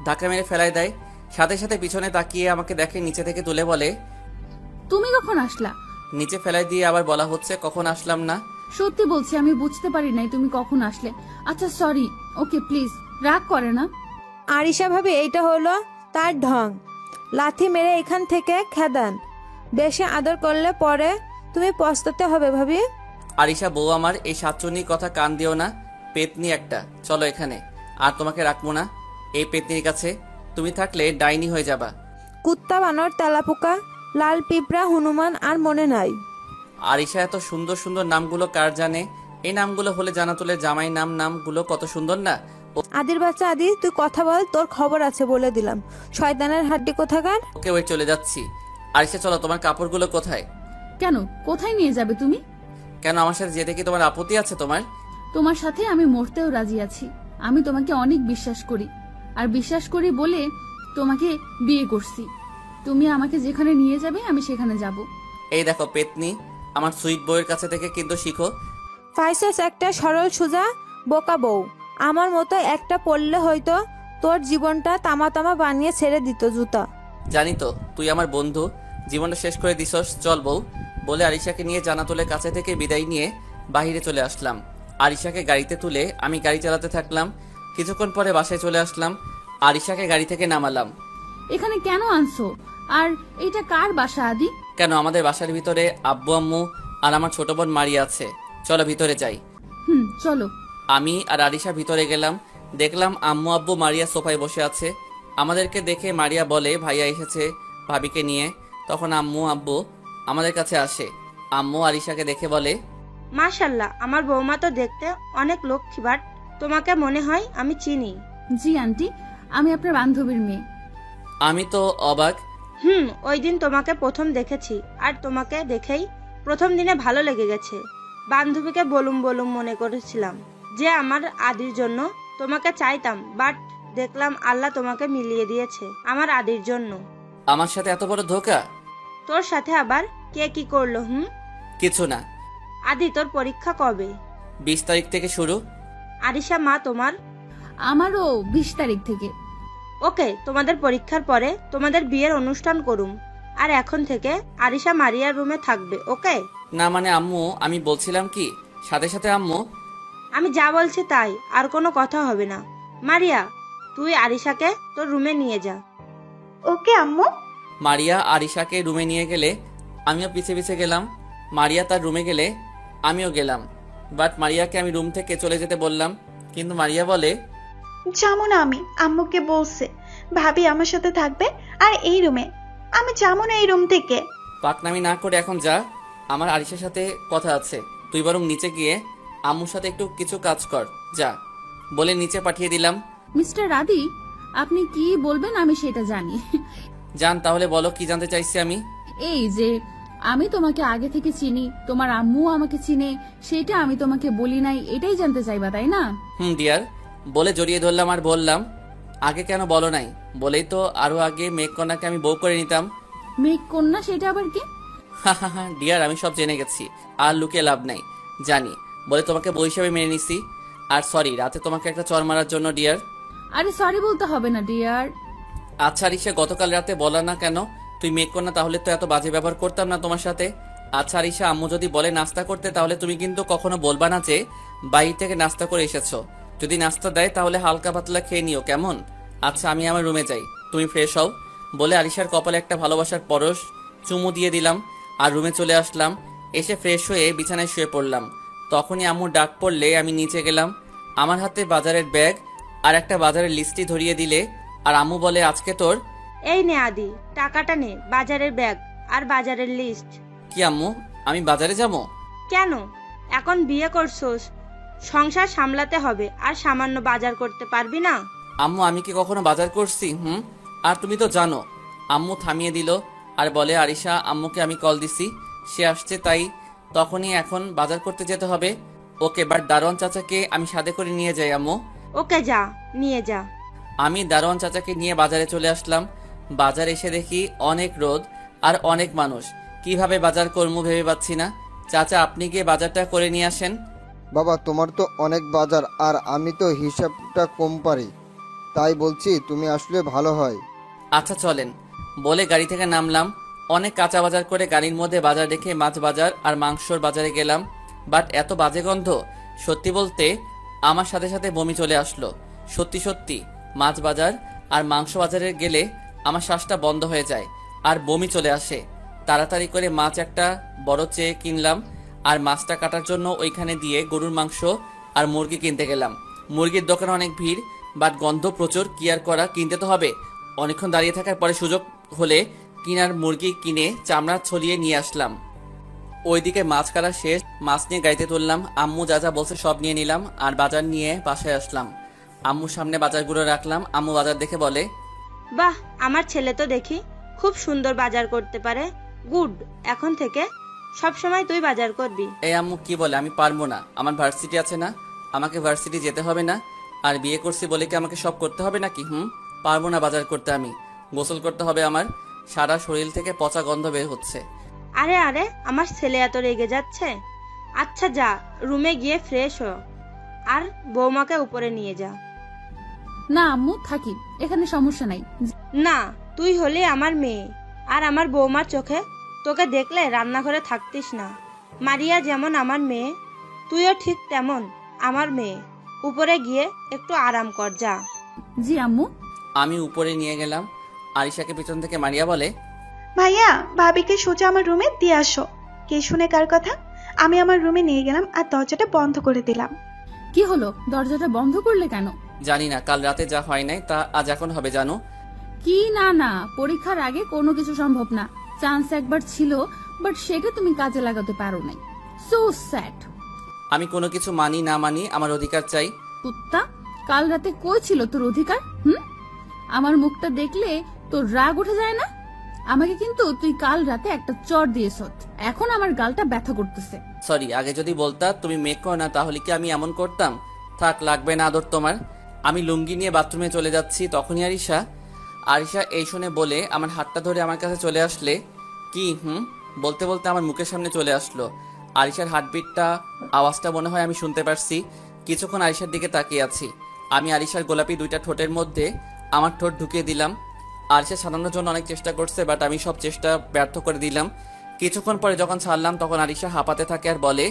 ধাক্কা মেরে ফেলায় দেয়। সাথে সাথে পিছনে তাকিয়ে আমাকে দেখে, নিচে থেকে তুলে বলে, তুমি কখন আসলা? নিচে ফেলাই দিয়ে আবার বলা হচ্ছে কখন আসলাম না। সত্যি বলছি আমি বুঝতে পারি নাই তুমি কখন আসলে। আচ্ছা সরি। ওকে প্লিজ, রাগ করে না। আরিশা ভাবি এইটা হলো তার ঢং, লাথি মেরে এখান থেকে খেদান। বেশি আদর করলে পরে তুমি পস্তাতে হবে ভাবি। আরিশা বউ আমার, এই সাতচুন্নির কথা কান দিও না, পেতনি একটা। চলো এখানে, আর তোমাকে রাখবো না এই পেতনির কাছে। তুমি থাকলে ডাইনি হয়ে যাবা। কুত্তা, বানর, তেলাপোকা, লাল পিঁপড়া, হনুমান আর মনে নাই। আরিশা এত সুন্দর সুন্দর নামগুলো কার জানে? এই নামগুলো হলে জানাতুলে জামাই নামগুলো কত সুন্দর না। আদির বাচ্চা আদি, তুই কথা বল, তোর খবর আছে বলে দিলাম। শয়তানের হাড্ডি কোথাকার। ওকে ওই চলে যাচ্ছি। আরিশা চলো, তোমার কাপড়গুলো কোথায়? কেন, কোথায় নিয়ে যাবে তুমি? কেন, আমার সাথে যেতে কি তোমার আপত্তি আছে? তোমার সাথে আমি মরতেও রাজি আছি। আমি তোমাকে অনেক বিশ্বাস করি, আর বিশ্বাস করি বলে তোমাকে বিয়ে করছি। তুমি আমাকে যেখানে নিয়ে যাবে আমি সেখানে যাব। এই দেখো পেতনি, আমার সুইট বউয়ের কাছে থেকে কিন্তু শিখো। ফাইসাস একটা সরল সোজা বোকা বউ, আমার মতো একটা পড়লে হয়তো তোর জীবনটা তামা তামা বানিয়ে ছেড়ে দিত জুতা। জানি তো তুই আমার বন্ধু, জীবনটা শেষ করে দিছস। চল বউ। বলে আরিশাকে নিয়ে জানাতুলের কাছে থেকে বিদায় নিয়ে বাহিরে চলে আসলাম। আরিশাকে গাড়িতে তুলে আমি গাড়ি চালাতে থাকলাম। কিছুক্ষণ পরে বাসায় চলে আসলাম। আরিশাকে গাড়ি থেকে নামালাম। এখানে কেন আনছো? আর এটা কার বাসা আদি? কেন, আমাদের বাসার ভিতরে আব্বু আম্মু আর আমার ছোট বোন মারিয়া আছে। চলো ভিতরে যাই। চলো। আমি আর আরিশা ভিতরে গেলাম। দেখলাম আম্মু আব্বু মারিয়া সোফায় বসে আছে। আমাদেরকে দেখে মারিয়া বলে ভাইয়া এসেছে ভাবিকে নিয়ে। তখন আম্মু আব্বু আমাদের কাছে আসে। আম্মু আরিশাকে দেখে বলে, মাশাল্লাহ, আমার বৌমা তো দেখতে অনেক লক্ষ্মী, বাট তোমাকে মনে হয় আমি চিনি। জি আন্টি, আমি আপনার বান্ধবীর মেয়ে। আমি তো অবাক। ওই দিন তোমাকে প্রথম দেখেছি, আর তোমাকে দেখেই প্রথম দিনে ভালো লেগে গেছে। বান্ধবীকে বলুম মনে করেছিলাম যে আমার আদির জন্য তোমাকে চাইতাম, বাট দেখলাম আল্লাহ তোমাকে মিলিয়ে দিয়েছে আমার আদির জন্য। আমার সাথে এত বড় ধোঁকা? তোর সাথে আবার কে কি করলো? কিছু না। আদি, তোর পরীক্ষা কবে? 20 তারিখ থেকে শুরু। আরিশা মা তোমার? আমারও 20 তারিখ থেকে। ওকে, তোমাদের পরীক্ষার পরে তোমাদের বিয়ের অনুষ্ঠান করুম, আর এখন থেকে আরিশা মারিয়ার রুমে থাকবে। ওকে? না মানে আম্মু, আমি বলছিলাম কি, সাথে সাথে আম্মু। আমি যা বলছি তাই, আর কোনো কথা হবে না। মারিয়া, তুই আরিশাকে তোর রুমে নিয়ে যা। ওকে আম্মু। মারিয়া আরিশাকে রুমে নিয়ে গেলে আমিও পিছে পিছে গেলাম। মারিয়া তার রুমে গেলে আমিও গেলাম। বাট মারিয়াকে আমি রুম থেকে চলে যেতে বললাম, কিন্তু মারিয়া বলে, যাবো না আমি, আম্মুকে বলছে ভাবি আমার সাথে থাকবে আর এই রুমে। আমি যাবো না এই রুম থেকে। পাকনামি না করে এখন যা, আমার আরিশার সাথে কথা আছে। তুই বরং নিচে গিয়ে আম্মুর সাথে একটু কিছু কাজ কর, যা। বলে নিচে পাঠিয়ে দিলাম। মিস্টার আদি, আপনি কি বলবেন আমি সেটা জানি। জান, তাহলে বলো কি জানতে চাইছি আমি? এই যে আমি তোমাকে আগে থেকে চিনি, তোমার আম্মু আমাকে চিনে, সেটা আমি তোমাকে বলি নাই, এটাই জানতে চাইবা তাই না? ডিয়ার। বলে জড়িয়ে ধরলাম আর বললাম, আগে কেন বলো নাই? বলেই তো আরো আগে মেঘকন্যাকে আমি বউ করে নিতাম। মেঘ কন্যা সেটা আবার কি? ডিয়ার, আমি সব জেনে গেছি, আর লুকিয়ে লাভ নাই, জানি বলে তোমাকে বউ হিসেবে মেনে নিছি। আর সরি রাতে তোমাকে একটা চর মারার জন্য ডিয়ার। আরে সরি বলতে হবে না ডিয়ার। আচ্ছা আরিশা, গতকাল রাতে বলা না কেন তুই মেঘকন্যা? তাহলে তো এত বাজে ব্যবহার করতাম না তোমার সাথে। আচ্ছা আরিশা, আম্মু যদি বলে নাস্তা করতে, তাহলে তুমি কিন্তু কখনো বলবা না যে বাইরে থেকে নাস্তা করে এসেছো। যদি নাস্তা দেয় তাহলে হালকা পাতলা খেয়ে নিও, কেমন? আচ্ছা আমি আমার রুমে যাই, তুমি ফ্রেশ হও। বলে আরিশার কপালে একটা ভালোবাসার পরশ চুমু দিয়ে দিলাম আর রুমে চলে আসলাম। এসে ফ্রেশ হয়ে বিছানায় শুয়ে পড়লাম। তখনই আম্মুর ডাক পড়লে আমি নিচে গেলাম। আমার হাতে বাজারের ব্যাগ আর একটা বাজারের লিস্টই ধরিয়ে দিলে, আর আম্মু বলে, আজকে তোর। এই নে আদি, টাকাটা নে, বাজারের ব্যাগ আর বাজারের লিস্ট। কি আম্মু, আমি বাজারে যাবো? কেন? এখন বিয়ে করছোস, সংসার সামলাতে হবে, আর সামান্য বাজার করতে পারবি না? আম্মু আমি কি কখনো বাজার করছি? আর তুমি তো জানো। আম্মু থামিয়ে দিল আর বলে, আরিশা আম্মুকে আমি কল দিছি, সে আসছে, তাই তখনই এখন বাজার করতে যেতে হবে। ওকে, বাট দারোয়ান চাচাকে আমি সাথে করে নিয়ে যাই আম্মু। ওকে যা, নিয়ে যা। আমি দারোয়ান চাচাকে নিয়ে বাজারে চলে আসলাম। বাজারে এসে দেখি অনেক রোদ আর অনেক মানুষ। কিভাবে বাজার করবো ভেবে পাচ্ছি না। চাচা আপনি গিয়ে বাজারটা করে নিয়ে আসেন। বাবা তোমার তো অনেক বাজার, আর আমি তো হিসাবটা কম পারি, তাই বলছি তুমি আসলে ভালো হয়। আচ্ছা চলেন, বলে গাড়ি থেকে নামলাম। অনেক কাঁচা বাজার করে গাড়ির মধ্যে বাজার রেখে মাছ বাজার আর মাংসর বাজারে গেলাম। বাট এত বাজে গন্ধ, সত্যি বলতে আমার সাথে সাথে বমি চলে আসলো। সত্যি সত্যি মাছ বাজার আর মাংস বাজারে গেলে আমার শ্বাসটা বন্ধ হয়ে যায় আর বমি চলে আসে। তাড়াতাড়ি করে মাছ একটা বড় চেয়ে কিনলাম আর মাছটা কাটার জন্য ওইখানে দিয়ে গরুর মাংস আর মুরগি কিনতে গেলাম। মুরগির দোকানে অনেক ভিড়, বাট গন্ধ প্রচুর, কি আর করা, কিনতে তো হবে। অনেকক্ষণ দাঁড়িয়ে থাকার পরে সুযোগ হলে কিনার মুরগি কিনে চামড়া ছড়িয়ে নিয়ে আসলাম। ওইদিকে মাছ কাটা শেষ, মাছ নিয়ে গাড়িতে তুললাম। আম্মু যা যা বলছে সব নিয়ে নিলাম আর বাজার নিয়ে বাসায় আসলাম। আম্মুর সামনে বাজারগুলো রাখলাম। আম্মু বাজার দেখে বলে, বাহ, আমার ছেলে তো দেখি খুব সুন্দর বাজার করতে পারে। গুড, এখন থেকে সব সময় তুই বাজার করবি। এই আম্মু কি বলে? আমি পারবো না, আমার ভার্সিটি আছে না, আমাকে ভার্সিটি যেতে হবে না? আর বিয়ে করছি বলে কি আমাকে সব করতে হবে নাকি? পারবো না বাজার করতে। আমি গোসল করতে হবে, আমার সারা শরীর থেকে পচা গন্ধ বের হচ্ছে। আরে আরে, আমার ছেলে এত রেগে যাচ্ছে। আচ্ছা যা, রুমে গিয়ে ফ্রেশ হ আর বৌমাকে উপরে নিয়ে যা। না আম্মু, থাকি, এখানে সমস্যা নাই। না, তুই হলি আমার মেয়ে, আর আমার বৌমার চোখে তোকে দেখলে রান্নাঘরে থাকতিস না। মারিয়া যেমন আমার মেয়ে, তুইও ঠিক তেমন আমার মেয়ে। উপরে গিয়ে একটু আরাম কর, যা। জি আম্মু। আমি উপরে নিয়ে গেলাম। আরিশাকে পিছন থেকে মারিয়া বলে, ভাইয়া ভাবিকে সোজা আমার রুমে দিয়ে আসো। কে শুনে কার কথা? আমি আমার রুমে নিয়ে গেলাম আর দরজাটা বন্ধ করে দিলাম। কি হলো, দরজাটা বন্ধ করলে কেন? জানি না, কাল রাতে যা হয় নাই তা আজ এখন হবে জানো। কি না না, পরীক্ষার আগে কোনো কিছু সম্ভব না। চান্স একবার ছিল, বাট সেটা তুমি কাজে লাগাতে পারো নাই। So sad. আমি কোনো কিছু মানি না মানি, আমার অধিকার চাই। কুত্তা, কাল রাতে কই ছিল তোর অধিকার? আমার মুখটা দেখলে তোর রাগ উঠে যায় না? আমাকে কিন্তু তুই কাল রাতে একটা চর দিয়েছ, এখন আমার গালটা ব্যথা করতেছে। সরি, আগে যদি বলতা তুমি মেক কর না, তাহলে কি আমি এমন করতাম? থাক, লাগবে না আদর তোমার। আমি লুঙ্গি নিয়ে বাথরুমে চলে যাচ্ছি, তখনই আরিশা এই শুনে বলে আমার হাতটা ধরে আমার কাছে চলে আসলে। কি বলতে বলতে আমার মুখের সামনে চলে আসলো। আরিশার হার্টবিটটা, আওয়াজটা মনে হয় আমি শুনতে পারছি। কিছুক্ষণ আরিশার দিকে তাকিয়ে আছি। আমি আরিশার গোলাপি দুইটা ঠোঁটের মধ্যে আমার ঠোঁট ঢুকিয়ে দিলাম। আরিশা ছাড়ানোর জন্য অনেক চেষ্টা করছে, বাট আমি সব চেষ্টা ব্যর্থ করে দিলাম। কিছুক্ষণ পরে যখন ছাড়লাম তখন আরিশা হাঁপাতে থাকে আর বলে,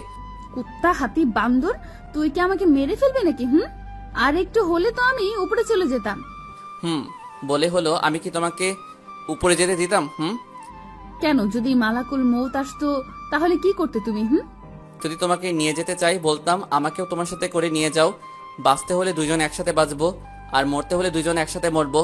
কুত্তা, হাতি, বান্দর, তুই কি আমাকে মেরে ফেলবি নাকি? আর একটু হলে তো আমি উপরে চলে যেতাম। বলে হলো আমি কি তোমাকে উপরে যেতে দিতাম? কেন, যদি মালাকুল মৌত আসতো তাহলে কি করতে তুমি? যদি তোমাকে নিয়ে যেতে চাই বলতাম আমাকেও তোমার সাথে করে নিয়ে যাও। বাঁচতে হলে দুজন একসাথে বাঁচবো, আর মরতে হলে দুজন একসাথে মরবো।